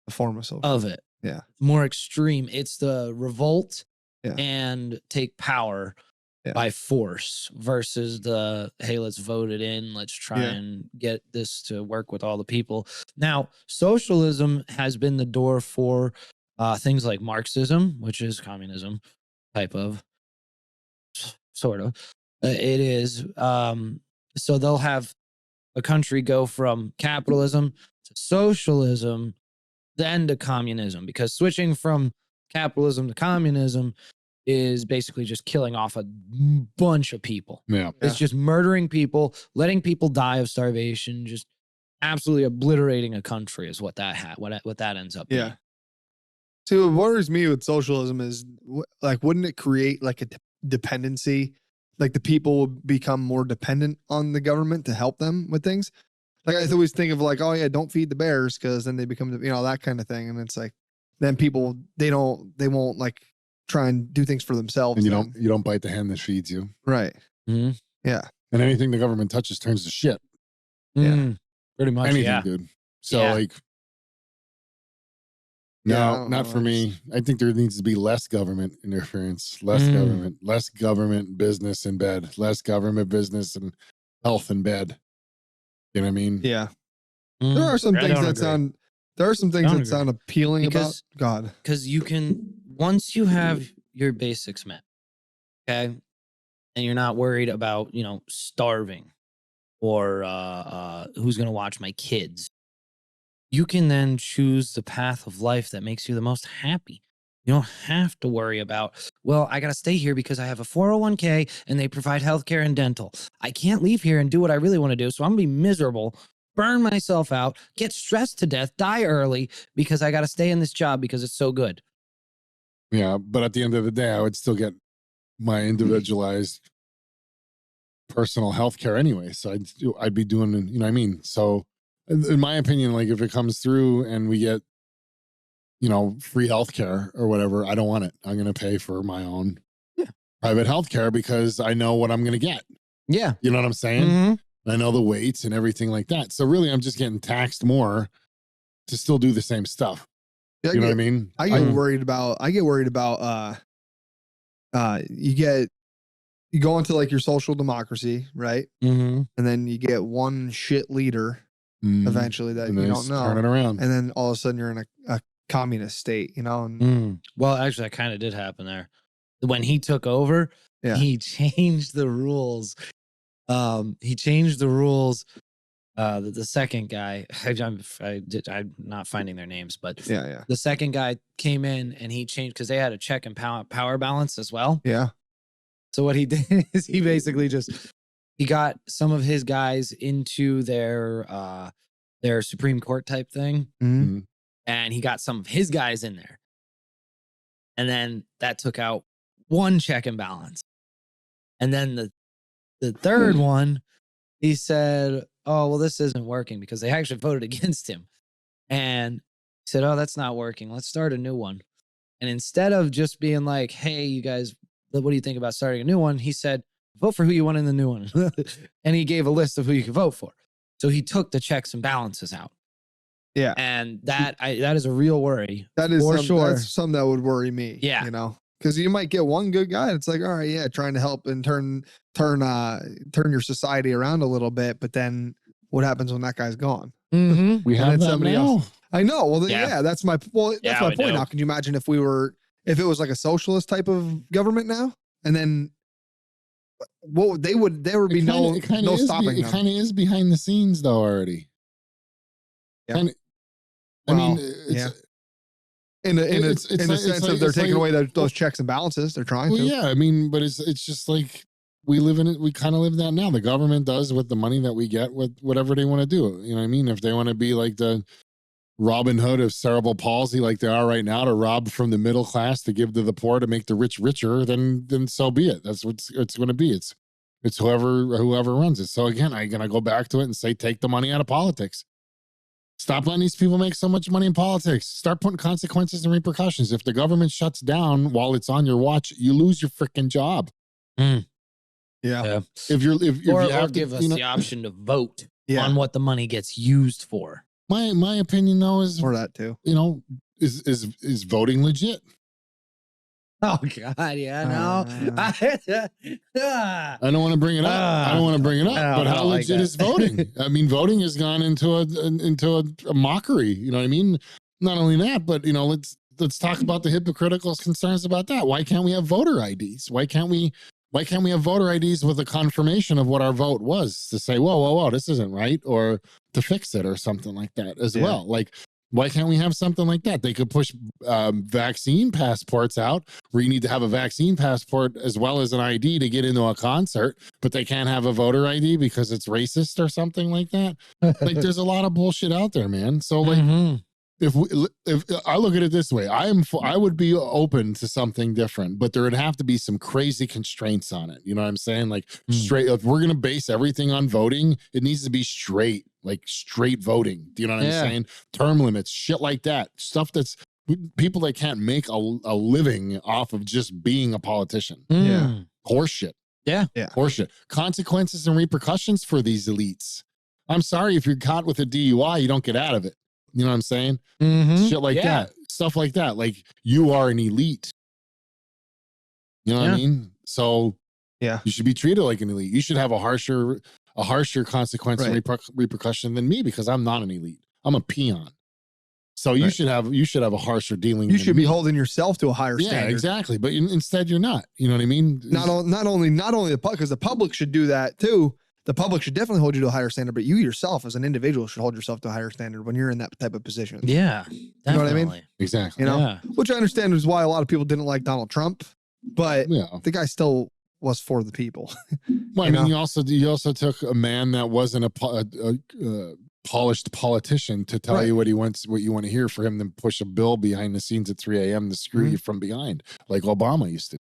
A form of socialism. it. Yeah. More extreme. It's the revolt Yeah. and take power Yeah. by force versus the, hey, let's vote it in. Let's try Yeah. and get this to work with all the people. Now, socialism has been the door for things like Marxism, which is communism type of, sort of. It is. So they'll have a country go from capitalism to socialism, then to communism, because switching from capitalism to communism is basically just killing off a bunch of people. Yeah. It's just murdering people, letting people die of starvation, just absolutely obliterating a country is what that what that ends up being. Yeah. See, what worries me with socialism is wouldn't it create like a dependency? Like the people will become more dependent on the government to help them with things. Like I always think of like, oh yeah, don't feed the bears because then they become, that kind of thing. And it's like, then people, they won't like try and do things for themselves. And you don't bite the hand that feeds you. Right. Mm-hmm. Yeah. And anything the government touches turns to shit. Yeah. Pretty much. Anything, Yeah. dude. So Yeah. like, Yeah, I no, don't not know. for me. I think there needs to be less government interference, less government business in bed, less government business and health in bed. You know what I mean? Yeah. There are some things that sound appealing Because- about God. Because you can, once you have your basics met, okay, and you're not worried about, starving or who's going to watch my kids, you can then choose the path of life that makes you the most happy. You don't have to worry about, well, I got to stay here because I have a 401k and they provide healthcare and dental. I can't leave here and do what I really want to do. So I'm going to be miserable, burn myself out, get stressed to death, die early because I got to stay in this job because it's so good. Yeah. But at the end of the day, I would still get my individualized personal health care anyway. So I'd be doing, you know what I mean? So in my opinion, like if it comes through and we get, free healthcare or whatever, I don't want it. I'm going to pay for my own private healthcare because I know what I'm going to get. Yeah. You know what I'm saying? Mm-hmm. I know the weights and everything like that. So really, I'm just getting taxed more to still do the same stuff. Yeah, You know what I mean? I get worried about you go into like your social democracy, right? Mm-hmm. And then you get one shit leader eventually that And you then don't know. turn it around. And then all of a sudden you're in a communist state, and Well, actually, that kind of did happen there. When he took over, Yeah. he changed the rules. He changed the rules. The second guy, I'm not finding their names, but yeah. the second guy came in and he changed because they had a check and power balance as well. Yeah. So what he did is he basically he got some of his guys into their Supreme Court type thing, Mhm. and he got some of his guys in there. And then that took out one check and balance. And then the third one, he said, oh, well, this isn't working because they actually voted against him. And he said, oh, that's not working. Let's start a new one. And instead of just being like, hey, you guys, what do you think about starting a new one? He said, vote for who you want in the new one. And he gave a list of who you could vote for. So he took the checks and balances out. Yeah. And that is a real worry. That is for sure. That's something that would worry me. Yeah. You know, because you might get one good guy. It's like, all right, yeah, trying to help and turn your society around a little bit. But then what happens when that guy's gone? Mm-hmm. We have that somebody now. else. I know. Well, Yeah. yeah, that's my point. Now, can you imagine if it was like a socialist type of government now, and then there would be no stopping It them. kind of is behind the scenes though already. Yeah. Kinda, Well, I mean, it's, yeah. In the sense of they're taking away those checks and balances, they're trying well, to. yeah. I mean, but it's just like we live in it. We kind of live that now. The government does with the money that we get with whatever they want to do. You know what I mean? If they want to be like the Robin Hood of cerebral palsy, like they are right now, to rob from the middle class to give to the poor to make the rich richer, then so be it. That's what it's going to be. It's whoever runs it. So again, I'm gonna go back to it and say, take the money out of politics. Stop letting these people make so much money in politics. Start putting consequences and repercussions. If the government shuts down while it's on your watch, you lose your freaking job. Yeah. If you have to give us the option to vote Yeah. on what the money gets used for. My opinion though is, Or that too. you know, is voting legit? Oh God, yeah, no. I don't want to bring it up. I don't want to bring it up. But how legit is voting? I mean, voting has gone into a mockery. You know what I mean? Not only that, but you know, let's talk about the hypocritical concerns about that. Why can't we have voter IDs? Why can't we have voter IDs with a confirmation of what our vote was, to say, whoa, this isn't right, or to fix it or something like that as well? Like, why can't we have something like that? They could push vaccine passports out where you need to have a vaccine passport as well as an ID to get into a concert, but they can't have a voter ID because it's racist or something like that. Like, there's a lot of bullshit out there, man. So like, if I look at it this way, I would be open to something different, but there would have to be some crazy constraints on it. You know what I'm saying? Like straight, if we're going to base everything on voting, it needs to be straight voting. Do you know what I'm saying? Term limits, shit like that. Stuff that's people that can't make a living off of just being a politician. Yeah. Horseshit. Yeah. Horseshit. Consequences and repercussions for these elites. I'm sorry, if you're caught with a DUI, you don't get out of it. You know what I'm saying? Shit like that. Stuff like that. Like, you are an elite. You know what I mean? So yeah, you should be treated like an elite. You should have a harsher consequence and repercussion than me, because I'm not an elite. I'm a peon. So you should have a harsher dealing. You should be holding yourself to a higher standard. Yeah, exactly. But instead you're not. You know what I mean? Not only the because the public should do that too. The public should definitely hold you to a higher standard, but you yourself as an individual should hold yourself to a higher standard when you're in that type of position. Yeah. You know what I mean? Exactly. You know, which I understand is why a lot of people didn't like Donald Trump, but the guy still was for the people. Well, I mean, you also took a man that wasn't a polished politician to tell you what you want to hear, for him to push a bill behind the scenes at 3 a.m. to screw you from behind, like Obama used to.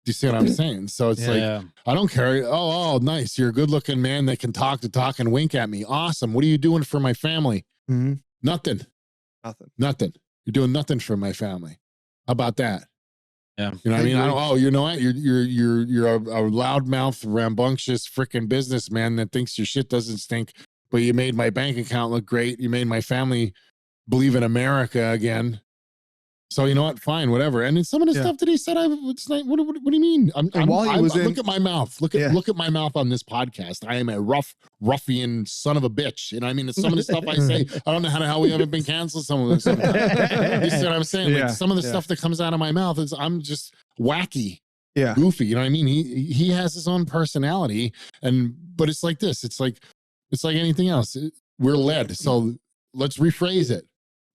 Do you see what I'm saying? So it's like, I don't care. Oh, nice. You're a good looking man that can talk and wink at me. Awesome. What are you doing for my family? Nothing. You're doing nothing for my family. How about that? Yeah. You know what I mean? You know what? You're a loudmouth, rambunctious freaking businessman that thinks your shit doesn't stink, but you made my bank account look great. You made my family believe in America again. So you know what? Fine, whatever. And then some of the stuff that he said, it's like, what do you mean? Look at my mouth. Look at my mouth on this podcast. I am a ruffian son of a bitch. You know what I mean? It's some of the stuff I say. I don't know how the hell we haven't been canceled. Some of this. You see what I'm saying? Like, some of the stuff that comes out of my mouth is, I'm just wacky, goofy. You know what I mean? He has his own personality, but it's like this. It's like anything else. We're led. So let's rephrase it.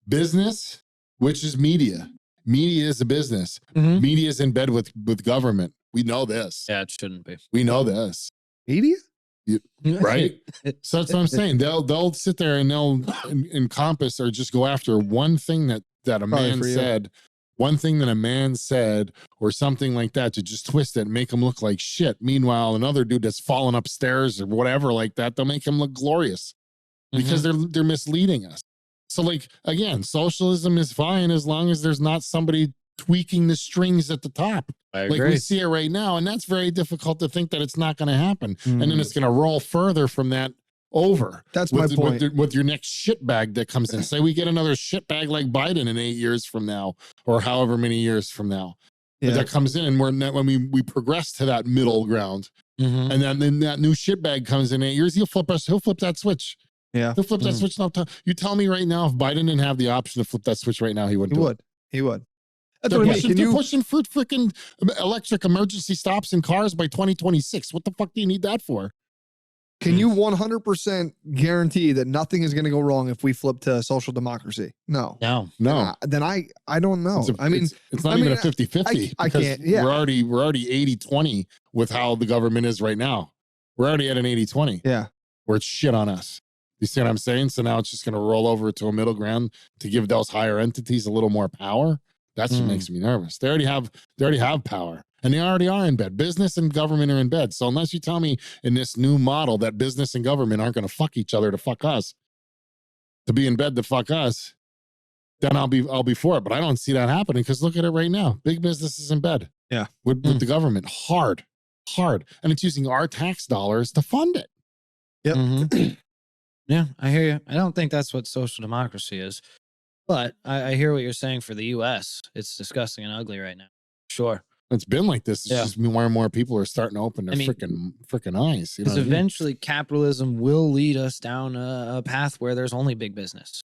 Business, which is media. Media is a business. Media is in bed with government. We know this. Yeah, it shouldn't be. We know this. Media? Right? So that's what I'm saying. They'll sit there and they'll encompass or just go after one thing that a man said, one thing that a man said, or something like that, to just twist it and make him look like shit. Meanwhile, another dude that's fallen upstairs or whatever like that, they'll make him look glorious because they're misleading us. So, like, again, socialism is fine as long as there's not somebody tweaking the strings at the top. I agree. Like we see it right now, and that's very difficult to think that it's not going to happen. And then it's going to roll further from that over. That's my point. With your next shit bag that comes in. Say we get another shit bag like Biden in 8 years from now, or however many years from now. Yeah. That comes in, and when we progress to that middle ground, and then that new shit bag comes in 8 years, he'll flip that switch. Yeah. He'll flip that switch. You tell me right now, if Biden didn't have the option to flip that switch right now, he wouldn't do it. He would. That's what they're pushing for freaking electric emergency stops in cars by 2026. What the fuck do you need that for? Can you 100% guarantee that nothing is going to go wrong if we flip to social democracy? No. Then I don't know. It's not even a 50-50. I can't. Yeah. We're already 80-20 with how the government is right now. We're already at an 80-20. Yeah. Where it's shit on us. You see what I'm saying? So now it's just going to roll over to a middle ground to give those higher entities a little more power. That's what makes me nervous. They already have power, and they already are in bed. Business and government are in bed. So unless you tell me in this new model that business and government aren't going to fuck each other to fuck us, to be in bed to fuck us, then I'll be for it. But I don't see that happening because look at it right now. Big business is in bed. Yeah, with the government, hard, and it's using our tax dollars to fund it. Yep. Yeah, I hear you. I don't think that's what social democracy is. But I hear what you're saying for the U.S. It's disgusting and ugly right now. Sure. It's been like this. It's just more and more people are starting to open their freaking eyes. Because eventually capitalism will lead us down a path where there's only big business.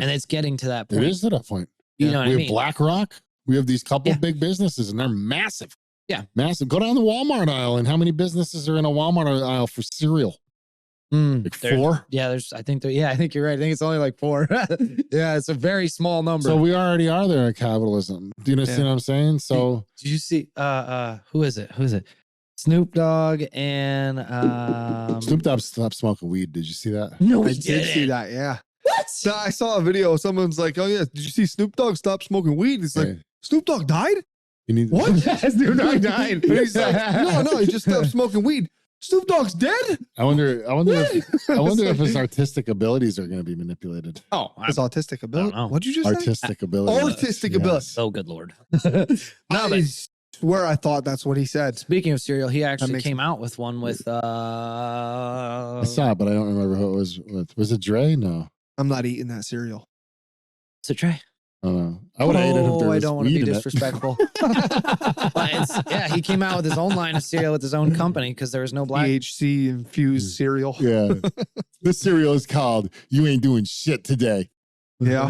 And it's getting to that point. It is to that point. You know what I mean? We have BlackRock. We have these couple big businesses, and they're massive. Yeah. Massive. Go down the Walmart aisle, and how many businesses are in a Walmart aisle for cereal? Like 4? Yeah, I think you're right. I think it's only like 4. Yeah, it's a very small number. So we already are there at capitalism. Do you understand what I'm saying? So did you see who is it? Snoop Dogg and Snoop Dogg stopped smoking weed. Did you see that? No, I did see that, yeah. What? So I saw a video, someone's like, oh yeah, did you see Snoop Dogg stop smoking weed? It's like, Snoop Dogg died? What? Snoop Dogg died. And he's like, no, he just stopped smoking weed. Snoop Dogg's dead? I wonder if his artistic abilities are going to be manipulated. Oh, his autistic ability. What'd you just say? Artistic ability. Artistic ability. Oh, good Lord. I swear I thought that's what he said. Speaking of cereal, he actually came out with one with I saw it, but I don't remember who it was with. Was it Dre? No. I'm not eating that cereal. Is it Dre? I don't know. I would have ate it if there was I don't want to be weed in it. disrespectful. But he came out with his own line of cereal with his own company because there was no black THC infused cereal. Yeah. This cereal is called You Ain't Doing Shit Today. Yeah.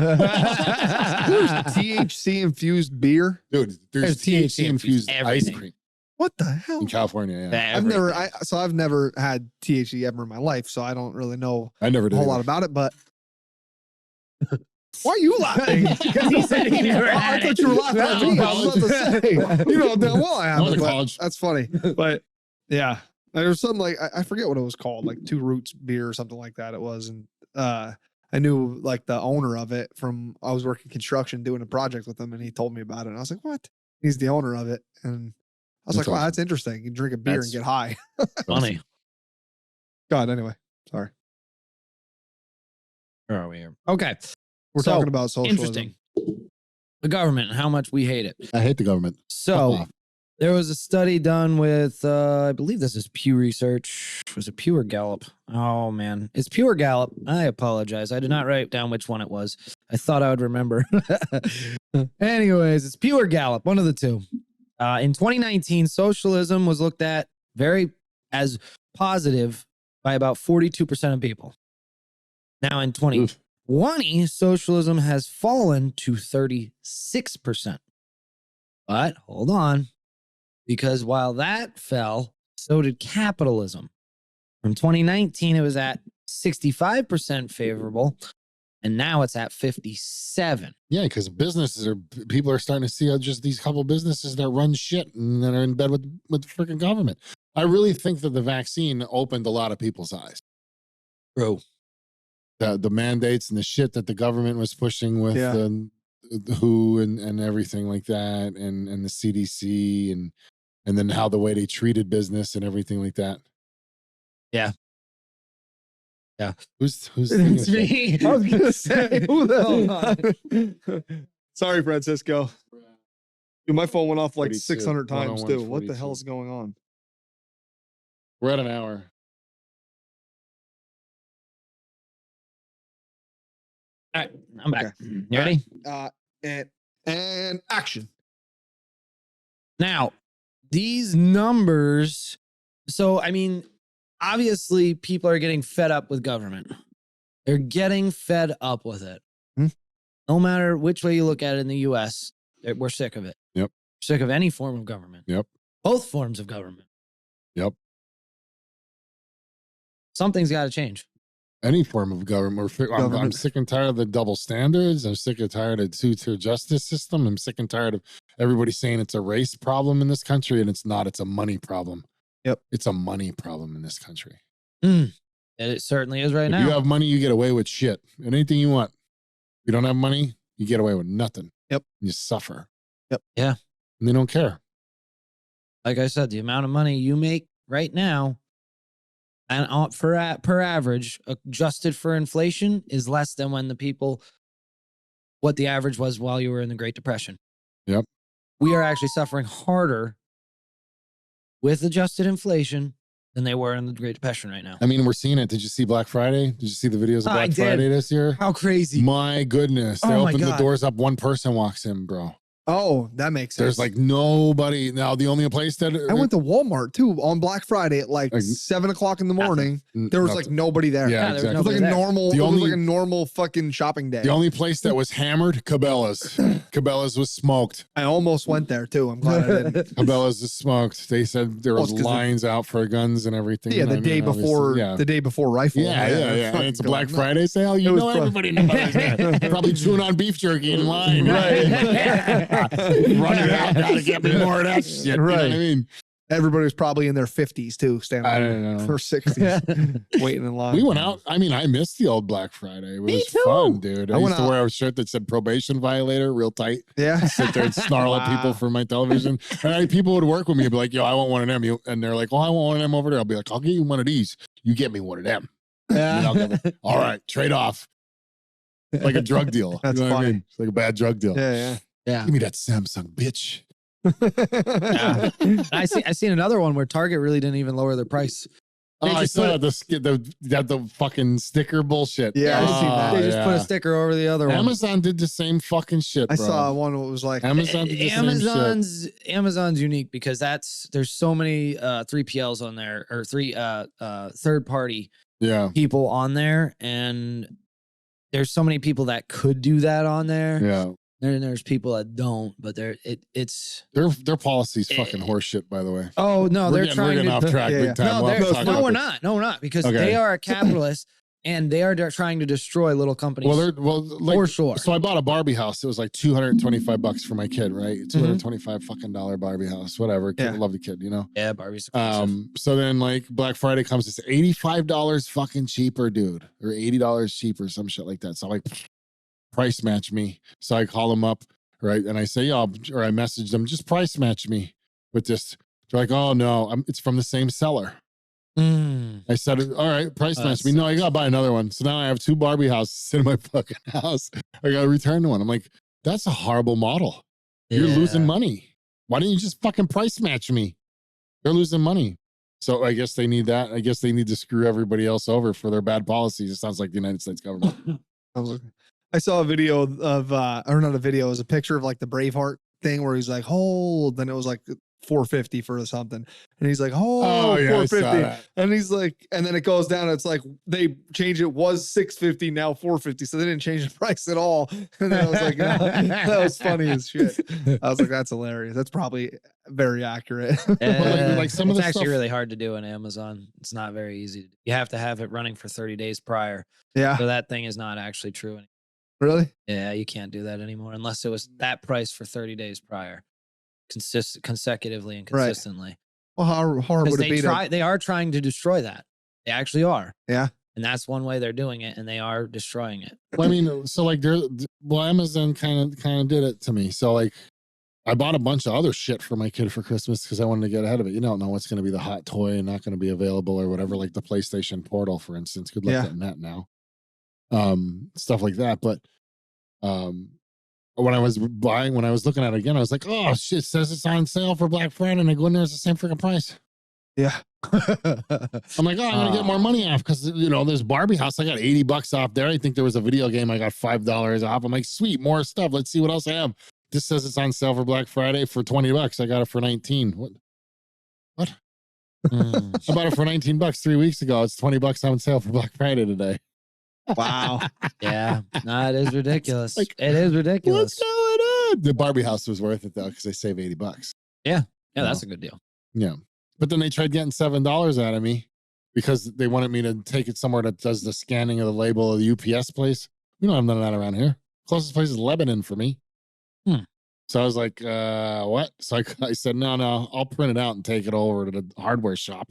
There's THC infused beer. Dude, there's THC infused ice cream. What the hell? In California, yeah. I've never had THC ever in my life, so I don't really know a whole lot about it, but why are you laughing? Because he said he never had I thought you were laughing at me. I was about to say, you know damn well I haven't. College. That's funny. But yeah, there was something like I forget what it was called, like Two Roots beer or something like that. It was, and I knew like the owner of it from I was working construction doing a project with him, and he told me about it. And I was like, what? He's the owner of it, and I was like, wow, that's interesting. You drink a beer and get high. Funny. God, anyway, sorry. Where are we here? Okay. We're talking about socialism. Interesting. The government and how much we hate it. I hate the government. So there was a study done with, I believe this is Pew Research. Was it Pew or Gallup? Oh, man. It's Pew or Gallup. I apologize. I did not write down which one it was. I thought I would remember. Anyways, it's Pew or Gallup, one of the two. In 2019, socialism was looked at as positive by about 42% of people. Now in 2020, socialism has fallen to 36%. But hold on, because while that fell, so did capitalism. From 2019, it was at 65% favorable. And now it's at 57. Yeah, because people are starting to see how just these couple businesses that run shit and that are in bed with the freaking government. I really think that the vaccine opened a lot of people's eyes. Bro. The mandates and the shit that the government was pushing with the WHO and everything like that, and the CDC and then how the way they treated business and everything like that. Yeah. Yeah. Who's It's me. I was gonna say, who the Sorry, Francisco. Dude, my phone went off like 42, 600 times too. What the 101, hell's going on? We're at an hour. All right, I'm back. Okay. You ready? And action. Now, these numbers. So, I mean, obviously, people are getting fed up with government. They're getting fed up with it. No matter which way you look at it in the US, we're sick of it. Yep. Sick of any form of government. Yep. Both forms of government. Yep. Something's got to change. Any form of government. I'm sick and tired of the double standards. I'm sick and tired of the two-tier justice system. I'm sick and tired of everybody saying it's a race problem in this country, and it's not. It's a money problem. Yep. It's a money problem in this country. And it certainly is right now. If you have money, you get away with shit. And anything you want. If you don't have money, you get away with nothing. Yep. You suffer. Yep. Yeah. And they don't care. Like I said, the amount of money you make right now, and per average, adjusted for inflation, is less than what the average was while you were in the Great Depression. Yep. We are actually suffering harder with adjusted inflation than they were in the Great Depression right now. I mean, we're seeing it. Did you see Black Friday? Did you see the videos of Black Friday this year? How crazy. My goodness. They opened the doors up. One person walks in, bro. Oh, that makes sense. There's like nobody. Now, the only place that I went to Walmart too on Black Friday at like 7 o'clock in the morning. There was like nobody there. Yeah, there was exactly. It was like a The normal fucking shopping day. The only place that was hammered, Cabela's. Cabela's was smoked. I almost went there too. I'm glad I didn't. Cabela's was smoked. They said there was lines out for guns and everything. Yeah, the day before rifle. Yeah. And it's a Black Friday sale. You know everybody knows that. Probably chewing on beef jerky in line. Right. Running out. Gotta get me more of that shit. Right. You know what I mean? Everybody was probably in their 50s too, standing I don't know. for 60s, waiting in line. We went out. I mean, I missed the old Black Friday. It was too. fun, dude. I used to out. wear a shirt that said probation violator real tight. Yeah. Sit there and snarl at people for my television. And people would work with me and be like, yo, I want one of them. And they're like, oh, I want one of them over there. I'll be like, I'll get you one of these. You get me one of them. Yeah. All right, trade off. Like a drug deal. That's you know what I funny. mean? It's like a bad drug deal. Yeah. Give me that Samsung, bitch. Yeah. I seen another one where Target really didn't even lower their price. Oh, I saw the fucking sticker bullshit. Yeah, I seen that. They just put a sticker over the other one. Amazon did the same fucking shit, bro. I saw one that was like Amazon did the same shit. Amazon's unique because there's so many 3PLs on there, or third party people on there, and there's so many people that could do that on there. Yeah. And there's people that don't, but their policy's fucking horseshit, by the way. Oh no, we're getting off track big time. No, we're not because they are a capitalist and they are trying to destroy little companies. For sure. So I bought a Barbie house. It was like $225 for my kid, right? $225 fucking Barbie house, whatever. Kid, I love the kid, you know. Yeah, Barbie's expensive. So then like Black Friday comes, it's $85 fucking cheaper, dude, or $80 cheaper, some shit like that. So I'm like, price match me. So I call them up, right? And I say, I message them, just price match me with this. They're like, oh no, it's from the same seller. I said, all right, price match me. No, I gotta buy another one. So now I have 2 Barbie houses in my fucking house. I gotta return one. I'm like, that's a horrible model. You're losing money. Why didn't you just fucking price match me? They're losing money. So I guess they need that. I guess they need to screw everybody else over for their bad policies. It sounds like the United States government. I saw a video of, or not a video, it was a picture of like the Braveheart thing where he's like, hold, then it was like $450 for something. And he's like, $450. And he's like, and then it goes down. It's like, they changed it, was $650, now $450. So they didn't change the price at all. And then I was like, that was funny as shit. I was like, that's hilarious. That's probably very accurate. Like some of the actually really hard to do on Amazon. It's not very easy. You have to have it running for 30 days prior. Yeah. So that thing is not actually true. Really? Yeah, you can't do that anymore unless it was that price for 30 days prior, consecutively and Right. consistently. Well, how hard Because would it be to? they are trying to destroy that. They actually are. Yeah. And that's one way they're doing it, and they are destroying it. Well, I mean, so like Amazon kind of did it to me. So like I bought a bunch of other shit for my kid for Christmas because I wanted to get ahead of it. You don't know what's going to be the hot toy and not going to be available or whatever, like the PlayStation Portal, for instance. Good luck Yeah. getting that now. Stuff like that. But when I was looking at it again, I was like, oh shit, it says it's on sale for Black Friday, and I go in there, it's the same freaking price. Yeah. I'm like, oh, I'm gonna get more money off because there's Barbie house. I got $80 off there. I think there was a video game I got $5 off. I'm like, sweet, more stuff. Let's see what else I have. This says it's on sale for Black Friday for $20. I got it for 19. What? I bought it for 19 bucks 3 weeks ago. It's $20 on sale for Black Friday today. Wow. Yeah. No, it is ridiculous. Like, it is ridiculous. What's going on? The Barbie house was worth it though because they save $80. Yeah, that's a good deal. Yeah. But then they tried getting $7 out of me because they wanted me to take it somewhere that does the scanning of the label of the UPS place. We don't have none of that around here. Closest place is Lebanon for me. So I was like, what? So I said, no, I'll print it out and take it over to the hardware shop.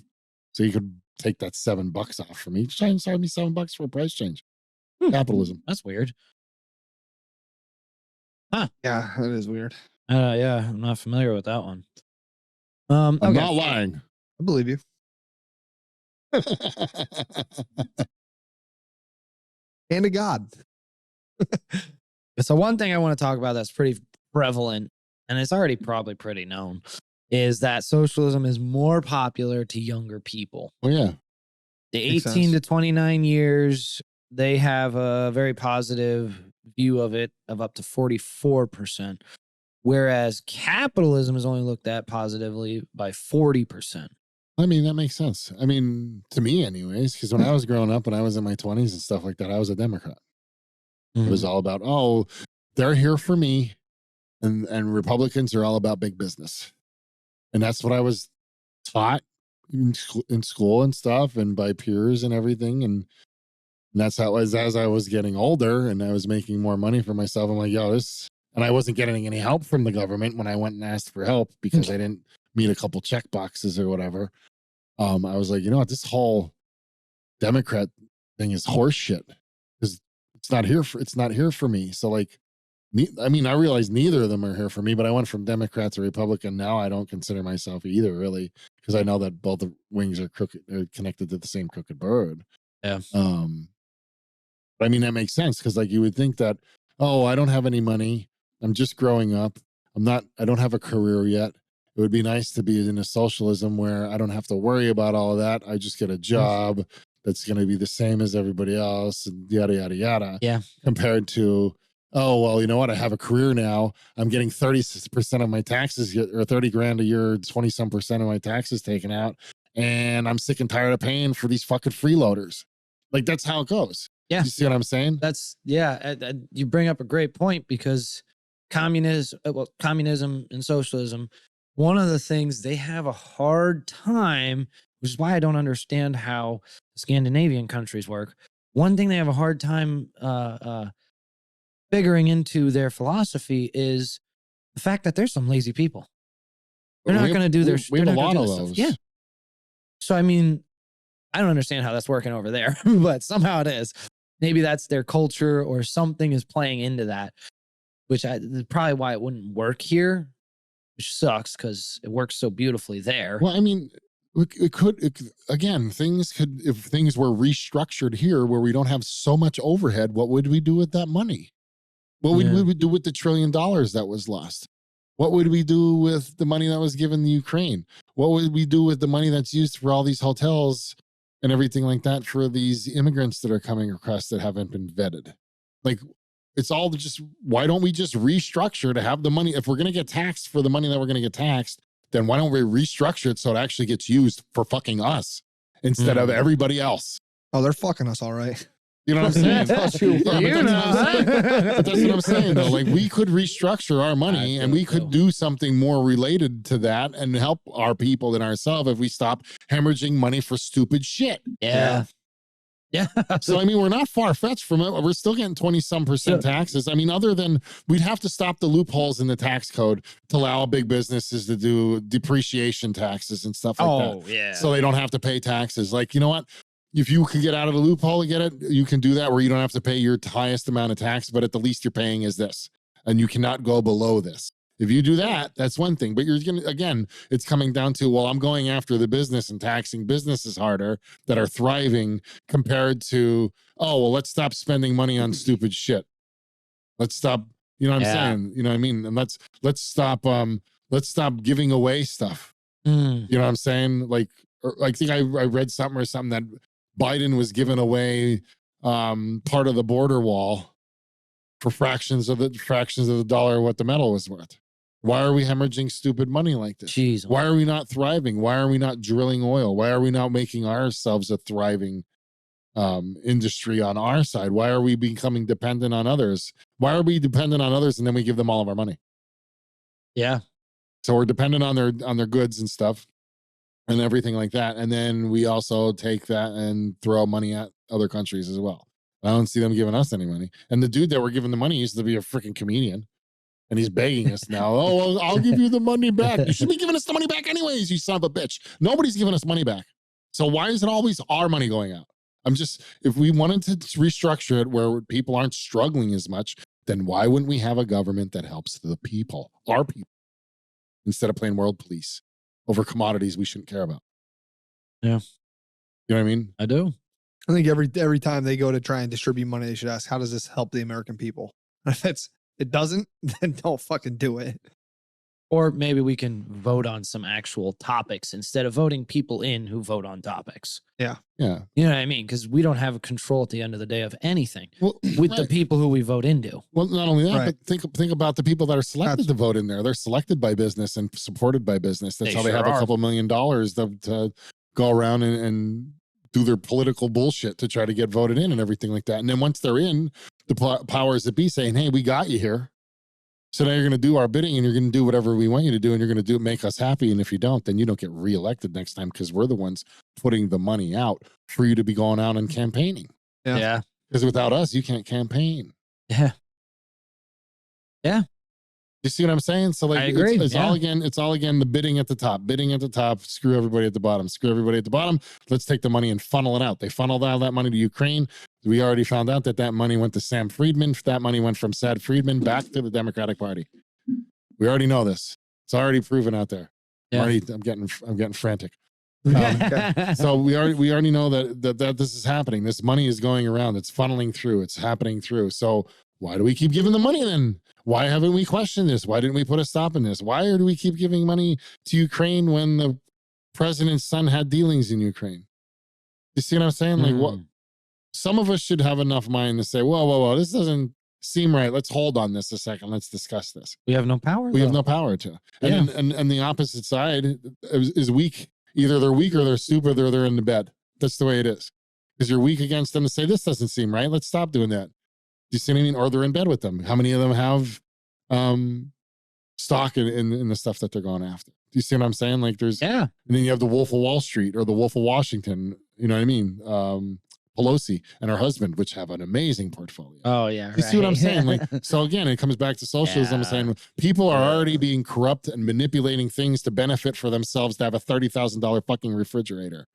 So you could take that $7 off from me. Try and sell me $7 for a price change. Capitalism. That's weird. Yeah, that is weird. Yeah, I'm not familiar with that one. I'm okay. not lying. I believe you. Hand to God. So one thing I want to talk about that's pretty prevalent, and it's already probably pretty known, is that socialism is more popular to younger people. Oh, yeah. The Makes 18 sense. to 29 years, they have a very positive view of it of up to 44%, whereas capitalism is only looked at positively by 40%. I mean, that makes sense. I mean, to me anyways, because when I was growing up, when I was in my 20s and stuff like that, I was a Democrat. It was all about, oh, they're here for me. And Republicans are all about big business. And that's what I was taught in school and stuff and by peers and everything. And that's how it was as I was getting older and I was making more money for myself. I'm like, yo, this, and I wasn't getting any help from the government when I went and asked for help because I didn't meet a couple check boxes or whatever. I was like, you know what, this whole Democrat thing is horse shit because it's not here for me. So like, I mean, I realize neither of them are here for me, but I went from Democrat to Republican. Now I don't consider myself either, really, because I know that both the wings are connected to the same crooked bird. Yeah. But I mean, that makes sense because, like, you would think that, oh, I don't have any money. I'm just growing up. I don't have a career yet. It would be nice to be in a socialism where I don't have to worry about all of that. I just get a job that's going to be the same as everybody else, and yada, yada, yada. Yeah. Compared to, oh, well, you know what? I have a career now. I'm getting 30% of my taxes or 30 grand a year, 20 some percent of my taxes taken out. And I'm sick and tired of paying for these fucking freeloaders. Like, that's how it goes. Yeah. You see what I'm saying? You bring up a great point because communism and socialism, one of the things they have a hard time, which is why I don't understand how Scandinavian countries work. One thing they have a hard time figuring into their philosophy is the fact that there's some lazy people. They're not going to do their. We have a lot of those. Yeah. So I mean, I don't understand how that's working over there, but somehow it is. Maybe that's their culture or something is playing into that, which is probably why it wouldn't work here, which sucks because it works so beautifully there. Well, I mean, again, if things were restructured here where we don't have so much overhead, what would we do with that money? What would we do with the $1 trillion that was lost? What would we do with the money that was given to Ukraine? What would we do with the money that's used for all these hotels and everything like that for these immigrants that are coming across that haven't been vetted? Like, it's all just, why don't we just restructure to have the money? If we're going to get taxed for the money that we're going to get taxed, then why don't we restructure it so it actually gets used for fucking us instead of everybody else? Oh, they're fucking us all right. You know what I'm saying? But that's what I'm saying, though. Like, we could restructure our money and we could do something more related to that and help our people and ourselves if we stop hemorrhaging money for stupid shit. Yeah. Yeah. So, I mean, we're not far-fetched from it. We're still getting 20-some% taxes. I mean, other than we'd have to stop the loopholes in the tax code to allow big businesses to do depreciation taxes and stuff like that. yeah. So they don't have to pay taxes. Like, you know what? If you could get out of the loophole to get it, you can do that where you don't have to pay your highest amount of tax, but at the least you're paying is this. And you cannot go below this. If you do that, that's one thing. But you're going to, again, it's coming down to, well, I'm going after the business and taxing businesses harder that are thriving compared to, oh, well, let's stop spending money on stupid shit. Let's stop, you know what I'm saying? You know what I mean? And let's stop giving away stuff. You know what I'm saying? Like, I think I read something that Biden was giving away part of the border wall for fractions of the dollar what the metal was worth. Why are we hemorrhaging stupid money like this? Jeez. Why are we not thriving? Why are we not drilling oil? Why are we not making ourselves a thriving industry on our side? Why are we becoming dependent on others? Why are we dependent on others and then we give them all of our money? Yeah. So we're dependent on their goods and stuff and everything like that. And then we also take that and throw money at other countries as well. I don't see them giving us any money. And the dude that we're giving the money used to be a freaking comedian. And he's begging us now, oh, well, I'll give you the money back. You should be giving us the money back anyways, you son of a bitch. Nobody's giving us money back. So why is it always our money going out? If we wanted to restructure it where people aren't struggling as much, then why wouldn't we have a government that helps the people, our people, instead of playing world police over commodities we shouldn't care about? Yeah. You know what I mean? I do. I think every time they go to try and distribute money, they should ask, how does this help the American people? If it doesn't, then don't fucking do it. Or maybe we can vote on some actual topics instead of voting people in who vote on topics. Yeah. Yeah. You know what I mean? Because we don't have control at the end of the day of anything Well, with the people who we vote into. Well, not only that, Right. but think about the people that are selected to vote in there. They're selected by business and supported by business. That's They how they sure have are. a couple $1 million to go around and do their political bullshit to try to get voted in and everything like that. And then once they're in, the powers that be saying, hey, we got you here. So now you're going to do our bidding and you're going to do whatever we want you to do and you're going to make us happy. And if you don't, then you don't get reelected next time because we're the ones putting the money out for you to be going out and campaigning. Yeah. Because without us, you can't campaign. Yeah. You see what I'm saying? So like, I agree. It's all again the bidding at the top, screw everybody at the bottom. Let's take the money and funnel it out. They funneled all that money to Ukraine. We already found out that money went to Sam Friedman. That money went from Sad Friedman back to the Democratic Party. We already know this. It's already proven out there. Yeah. I'm getting frantic. So we already know that this is happening. This money is going around. It's funneling through. It's happening through. So why do we keep giving the money then? Why haven't we questioned this? Why didn't we put a stop in this? Why do we keep giving money to Ukraine when the president's son had dealings in Ukraine? You see what I'm saying? Like, what? Some of us should have enough mind to say, whoa, this doesn't seem right. Let's hold on this a second. Let's discuss this. We have no power. We have no power to. And, and the opposite side is weak. Either they're weak or they're stupid or they're in the bed. That's the way it is. Because you're weak against them to say, this doesn't seem right. Let's stop doing that. Do you see what I mean? Or they're in bed with them. How many of them have stock in the stuff that they're going after? Do you see what I'm saying? Like and then you have the Wolf of Wall Street or the Wolf of Washington. You know what I mean? Pelosi and her husband, which have an amazing portfolio. Oh yeah. You see what I'm saying? Like, so again, it comes back to socialism saying people are already being corrupt and manipulating things to benefit for themselves to have a $30,000 fucking refrigerator.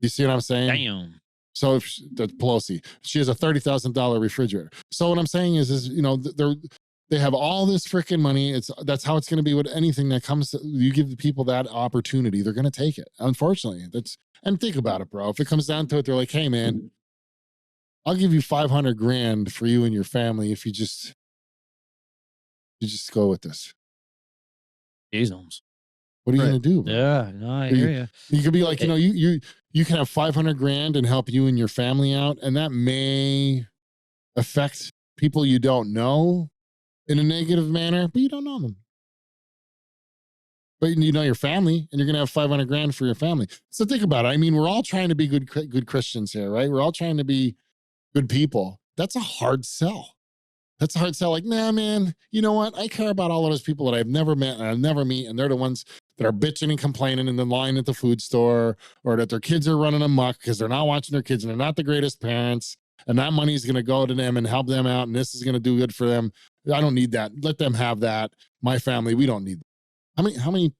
You see what I'm saying? Damn. So if Pelosi, she has a $30,000 refrigerator. So what I'm saying is they have all this freaking money. That's how it's going to be with anything that comes. You give the people that opportunity, they're going to take it. Unfortunately, and think about it, bro. If it comes down to it, they're like, hey man, I'll give you $500,000 for you and your family if you just go with this. Jesus. What are you going to do, bro? Yeah, no, I hear you. You could be like, you can have $500,000 and help you and your family out, and that may affect people you don't know in a negative manner, but you don't know them. But you know your family, and you're going to have $500,000 for your family. So think about it. I mean, we're all trying to be good Christians here, right? We're all trying to be good people. That's a hard sell. That's a hard sell. Like, nah, man, you know what? I care about all of those people that I've never met and I'll never meet, and they're the ones that are bitching and complaining in the line at the food store, or that their kids are running amok because they're not watching their kids and they're not the greatest parents, and that money is going to go to them and help them out, and this is going to do good for them. I don't need that. Let them have that. My family, we don't need that. How many,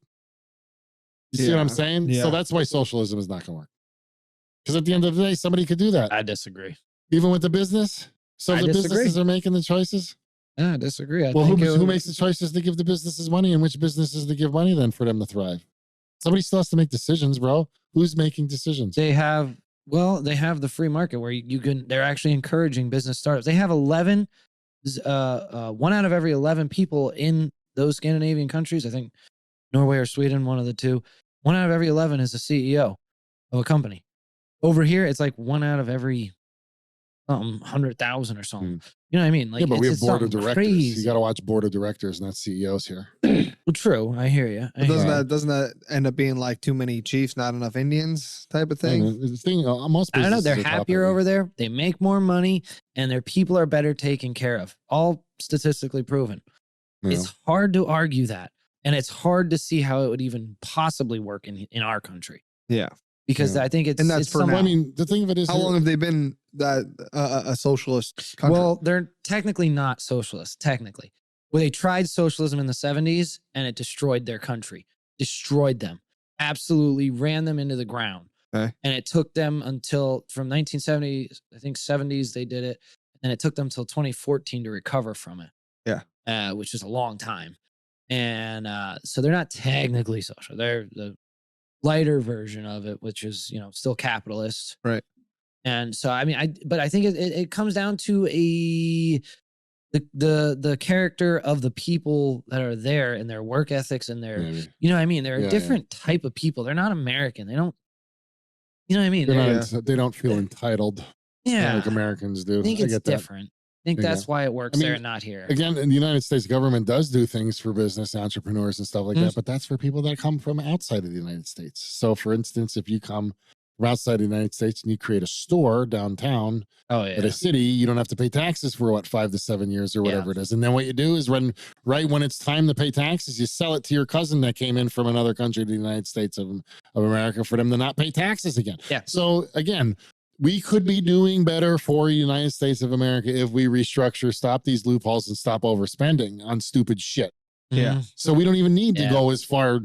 you see what I'm saying? Yeah. So that's why socialism is not going to work. Because at the end of the day, somebody could do that. I disagree. Even with the business? So I the disagree. businesses are making the choices? I disagree. Well, who makes the choices to give the businesses money, and which businesses to give money then for them to thrive? Somebody still has to make decisions, bro. Who's making decisions? They have the free market where they're actually encouraging business startups. They have 11, 1 out of every 11 people in those Scandinavian countries, I think Norway or Sweden, one of the two, 1 out of every 11 is a CEO of a company. Over here, it's like 1 out of every 100,000 or something. You know what I mean? Like, yeah, but we have it's board of directors. crazy. You got to watch board of directors, not CEOs here. Well, true. I hear you. Doesn't that end up being like too many chiefs, not enough Indians type of thing? Most I don't know. They're businesses are happier over there. They make more money, and their people are better taken care of. All statistically proven. Yeah. It's hard to argue that, and it's hard to see how it would even possibly work in our country. Yeah. Because I think it's, and that's it's for somewhat- now. I mean, the thing of it is, how long have they been that a socialist country? Well, they're technically not socialist, technically. Well, they tried socialism in the 70s, and it destroyed their country. Destroyed them. Absolutely ran them into the ground. Okay. And it took them until, from 1970, I think 70s, they did it. And it took them until 2014 to recover from it. Yeah. Which is a long time. And so they're not technically social. They're the lighter version of it, which is, still capitalist. Right. And so, I mean, but I think it comes down to the character of the people that are there and their work ethics and their, you know what I mean? They're a different type of people. They're not American. They don't, you know what I mean? They don't feel entitled. Yeah. Like Americans do. I think it's different. I think that's why it works there and not here. Again, in the United States, government does do things for business entrepreneurs and stuff like that, but that's for people that come from outside of the United States. So, for instance, if you come from outside the United States and you create a store downtown at a city, you don't have to pay taxes for 5 to 7 years or whatever it is. And then what you do is when it's time to pay taxes, you sell it to your cousin that came in from another country, the United States of America, for them to not pay taxes again. Yeah. So again, we could be doing better for the United States of America if we restructure, stop these loopholes, and stop overspending on stupid shit. Yeah. So we don't even need to go as far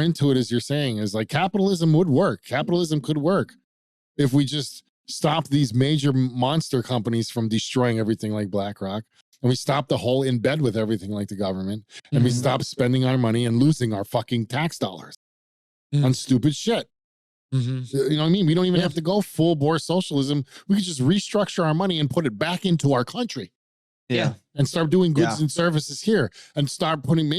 into it as you're saying. Is like capitalism would work. Capitalism could work if we just stop these major monster companies from destroying everything like BlackRock, and we stop the whole in bed with everything like the government, and we stop spending our money and losing our fucking tax dollars on stupid shit. You know what I mean? We don't even have to go full bore socialism. We could just restructure our money and put it back into our country. Yeah. And start doing goods and services here, and start putting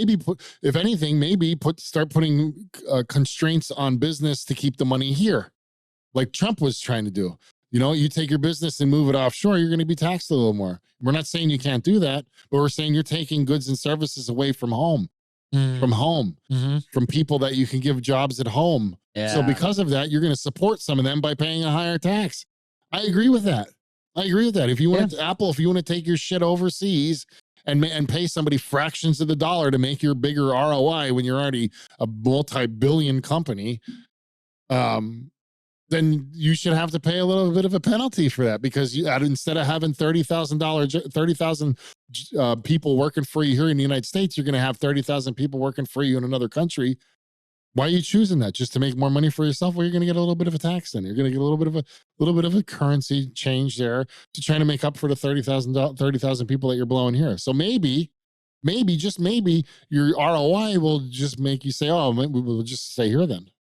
start putting constraints on business to keep the money here, like Trump was trying to do. You take your business and move it offshore, you're going to be taxed a little more. We're not saying you can't do that, but we're saying you're taking goods and services away from home. From people that you can give jobs at home. So because of that, you're going to support some of them by paying a higher tax. I agree with that. If you want Apple, if you want to take your shit overseas and pay somebody fractions of the dollar to make your bigger ROI when you're already a multi-billion company, then you should have to pay a little bit of a penalty for that, because instead of having $30,000 people working for you here in the United States, you're going to have 30,000 people working for you in another country. Why are you choosing that? Just to make more money for yourself? Well, you're going to get a little bit of a tax then. You're going to get a little bit of a currency change there to try to make up for the 30,000 people that you're blowing here. So maybe, just maybe, your ROI will just make you say, oh, we'll just stay here then.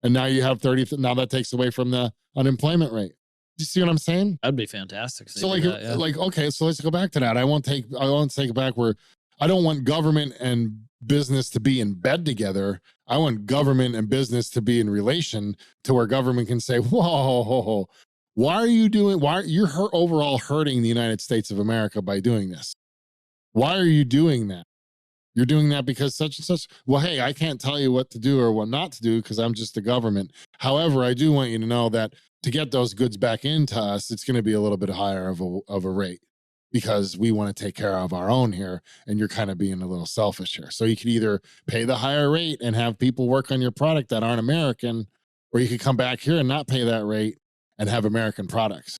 And now you have 30. Now that takes away from the unemployment rate. Do you see what I'm saying? That'd be fantastic. So okay, so let's go back to that. I won't take it back where I don't want government and business to be in bed together. I want government and business to be in relation to where government can say, whoa, why you're overall hurting the United States of America by doing this? Why are you doing that? You're doing that because such and such. Well, hey, I can't tell you what to do or what not to do because I'm just the government. However, I do want you to know that to get those goods back into us, it's going to be a little bit higher of a rate. because we want to take care of our own here, and you're kind of being a little selfish here. So you could either pay the higher rate and have people work on your product that aren't American, or you could come back here and not pay that rate and have American products.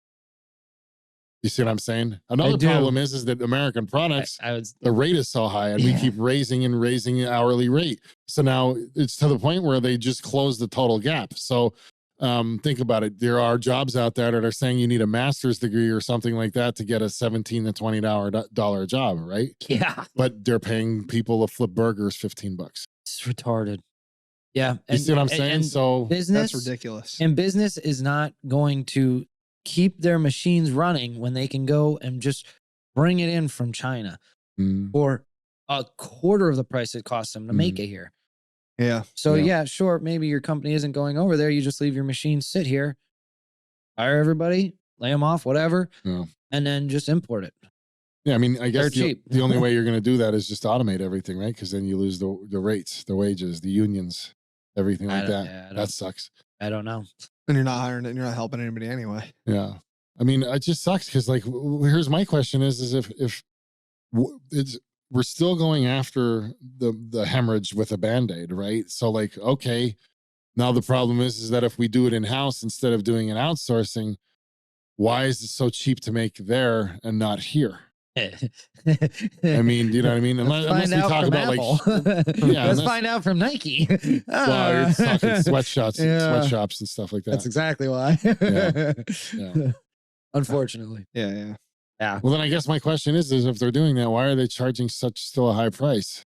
You see what I'm saying? Another problem is that American products, the rate is so high, and we keep raising the hourly rate. So now it's to the point where they just close the total gap. So think about it. There are jobs out there that are saying you need a master's degree or something like that to get a $17 to $20 job, right? Yeah. But they're paying people to flip burgers $15. It's retarded. Yeah. You see what I'm saying? So business, that's ridiculous. And business is not going to keep their machines running when they can go and just bring it in from China for a quarter of the price it costs them to make it here. Yeah. So yeah, sure, maybe your company isn't going over there. You just leave your machines sit here, hire everybody, lay them off, whatever, and then just import it. Yeah, I mean, I guess cheap. The only way you're going to do that is just automate everything, right? Because then you lose the rates, the wages, the unions, everything like that. Yeah, that sucks. I don't know. And you're not hiring it, and you're not helping anybody anyway. Yeah. I mean, it just sucks because, like, here's my question is if we're still going after the hemorrhage with a Band-Aid, right? So, like, okay, now the problem is that if we do it in-house instead of doing an outsourcing, why is it so cheap to make there and not here? I mean, you know what I mean? Unless we talk about Apple. Let's find out from Nike. Well, you're talking sweatshops and stuff like that. That's exactly why. Yeah. Unfortunately. Yeah. Well, then I guess my question is if they're doing that, why are they charging still a high price?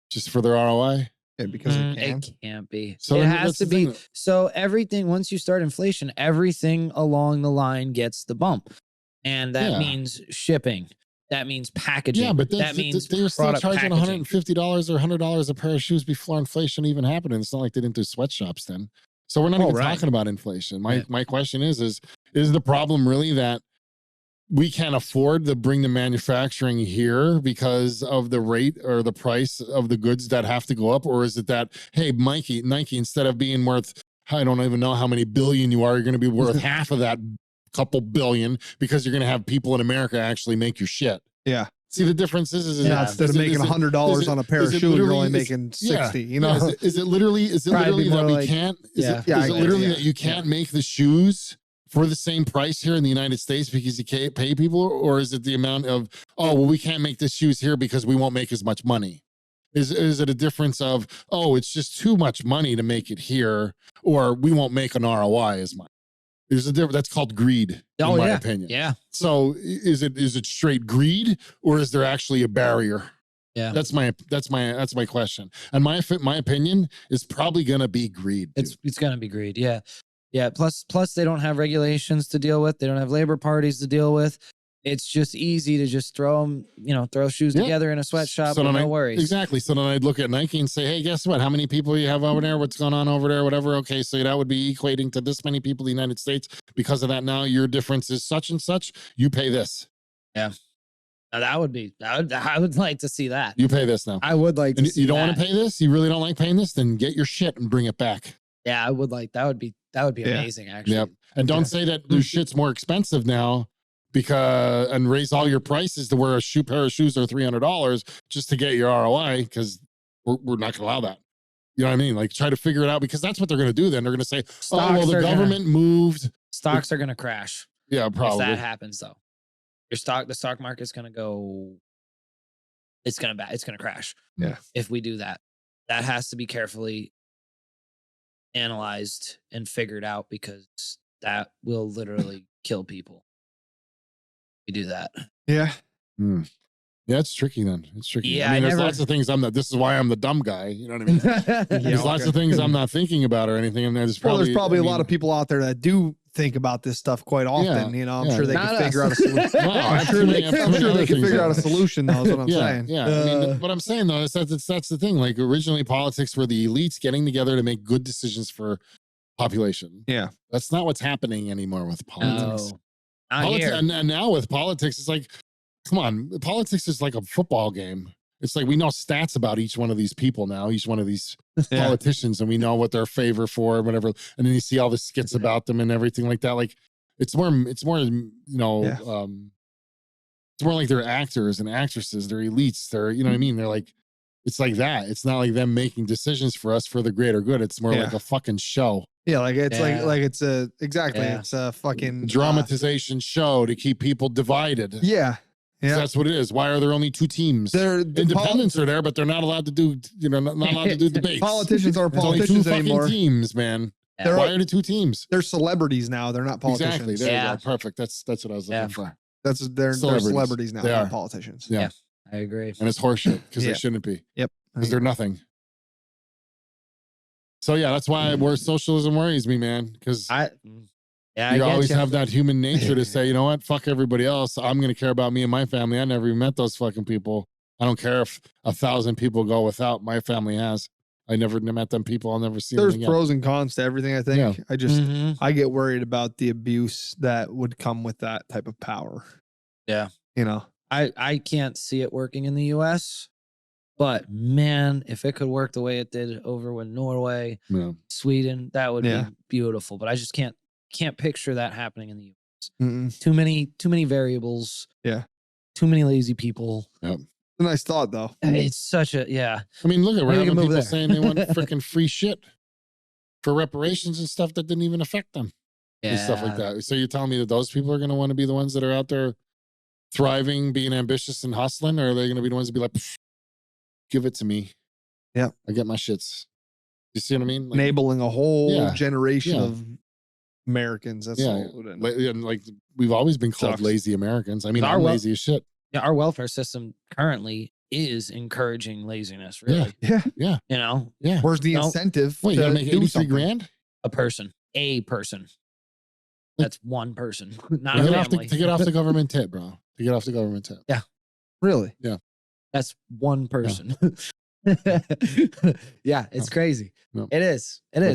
Just for their ROI? Yeah, because it can't be. So it has to be. So everything, once you start inflation, everything along the line gets the bump. And that means shipping. That means packaging. Yeah, but that means they were still charging packaging. $150 or $100 a pair of shoes before inflation even happened. And it's not like they didn't do sweatshops then. So we're not even talking about inflation. My question is the problem really that we can't afford to bring the manufacturing here because of the rate or the price of the goods that have to go up? Or is it that, hey, Nike, instead of being worth, I don't even know how many billion you are, you're going to be worth half of that couple billion because you're going to have people in America actually make your shit. Yeah. See, the difference is instead of making $100 on a pair of shoes, you're only making 60. You know, is it literally that we can't? Is it literally that you can't make the shoes for the same price here in the United States because you can't pay people, or is it the amount of we can't make the shoes here because we won't make as much money? Is it a difference of it's just too much money to make it here, or we won't make an ROI as much? There's a difference. That's called greed, in my opinion. Yeah. So is it straight greed, or is there actually a barrier? Yeah. That's my question. And my opinion is probably gonna be greed. It's gonna be greed. Yeah. Yeah. Plus they don't have regulations to deal with. They don't have labor parties to deal with. It's just easy to just throw shoes together in a sweatshop with no worries. Exactly. So then I'd look at Nike and say, hey, guess what? How many people you have over there? What's going on over there? Whatever. Okay, so that would be equating to this many people in the United States. Because of that, now your difference is such and such. You pay this. Yeah. Now I would like to see that. You pay this now. I would like to see you don't that. want to pay this? You really don't like paying this? Then get your shit and bring it back. Yeah, I would like that would be amazing, actually. Yep. And don't say that your shit's more expensive now and raise all your prices to where a pair of shoes are $300 just to get your ROI, because we're not going to allow that. You know what I mean? Like, try to figure it out, because that's what they're going to do. Then they're going to say, the government moved. Stocks are going to crash. Yeah, probably. If that happens, though, the stock market's going to go. It's going to crash. Yeah. If we do that, that has to be carefully analyzed and figured out, because that will literally kill people. We do that. Yeah. Yeah, it's tricky then. It's tricky. Yeah, I mean, there's lots of things this is why I'm the dumb guy. You know what I mean? There's lots of things I'm not thinking about or anything. And there's probably a lot of people out there that do think about this stuff quite often. I'm sure they can figure out a solution. I'm sure they can figure out a solution, though, is what I'm saying. Yeah. I mean, what I'm saying, though, is that's the thing. Like, originally politics were the elites getting together to make good decisions for population. Yeah. That's not what's happening anymore with politics. And now with politics, it's like, come on, politics is like a football game. It's like we know stats about each one of these people now, each one of these politicians, and we know what they're favor for and whatever. And then you see all the skits about them and everything like that. Like, it's more It's more like they're actors and actresses. They're elites. They're, you know what I mean? They're like, it's like that. It's not like them making decisions for us for the greater good. It's more like a fucking show. Yeah, like it's like it's a exactly. Yeah. It's a fucking Dramatization show to keep people divided. Yeah. Yeah. That's what it is. Why are there only two teams? Independents are there, but they're not allowed to do, not allowed to do debates. Politicians aren't There's only politicians two fucking anymore. teams, man. Yeah. Why are there two teams? They're celebrities now. They're not politicians. Exactly. There you go. Perfect. That's what I was looking for. They're celebrities now. They They're are politicians. Yeah, I agree. And it's horseshit because they shouldn't be. Yep. Because they're nothing. So yeah, that's why where socialism worries me, man. Because you always have that human nature to say, you know what, fuck everybody else. I'm going to care about me and my family. I never even met those fucking people. I don't care if 1,000 people go without. My family has. I never met them people. I'll never see them again. There's pros and cons to everything, I think. Yeah. I get worried about the abuse that would come with that type of power. Yeah. You know, I can't see it working in the US, but man, if it could work the way it did over with Norway, Sweden, that would be beautiful. But I just can't picture that happening in the US. Too many variables. Yeah. Too many lazy people. Yep. A nice thought, though. It's such a I mean, look at we're having people there. saying they want freaking free shit for reparations and stuff that didn't even affect them and stuff like that. So you're telling me that those people are going to want to be the ones that are out there thriving, being ambitious and hustling, or are they going to be the ones to be like, give it to me? Yeah, I get my shits. You see what I mean? Like, enabling a whole generation of Americans. That's like we've always been called lazy Americans. I mean, I'm lazy as shit. Yeah, our welfare system currently is encouraging laziness, really. Yeah. You know? Yeah. Where's the incentive? Wait, you gotta make 83 grand? A person. That's one person, not to a get family. To get off the government tip, bro. To get off the government tip. Yeah. Really? Yeah. That's one person. Yeah, it's crazy. No. It is. And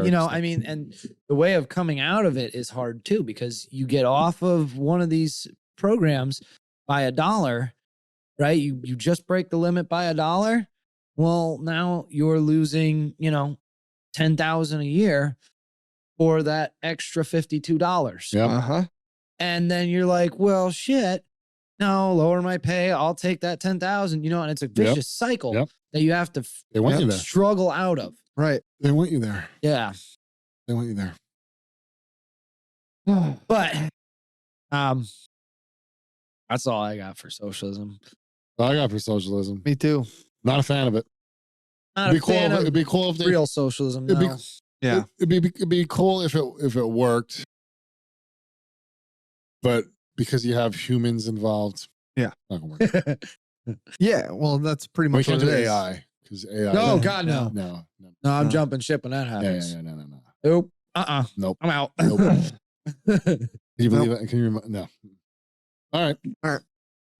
you know, I mean, and the way of coming out of it is hard too, because you get off of one of these programs by $1, right? You just break the limit by $1. Well, now you're losing, you know, $10,000 a year for that extra $52. Yeah. And then you're like, well, shit. No, lower my pay. I'll take that 10,000. You know, and it's a vicious cycle that you have to they want you there. Struggle out of. Right. They want you there. Yeah. They want you there. But that's all I got for socialism. All I got for socialism. Me too. Not a fan of it. Not a fan of it'd be cool if they, real socialism. It'd be cool if it worked. But because you have humans involved, not gonna work. Yeah, well, that's pretty much what what it it is. is. AI, because AI. No, God, no. No, I'm jumping ship when that happens. Yeah, no. Nope. Nope. I'm out. Nope. Can you believe it? Can you no? All right.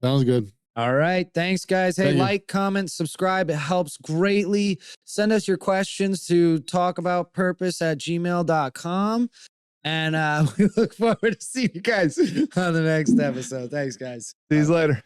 Sounds good. All right. Thanks, guys. Hey, like, comment, subscribe. It helps greatly. Send us your questions to talkaboutpurpose@gmail.com. And we look forward to seeing you guys on the next episode. Thanks, guys. See you later.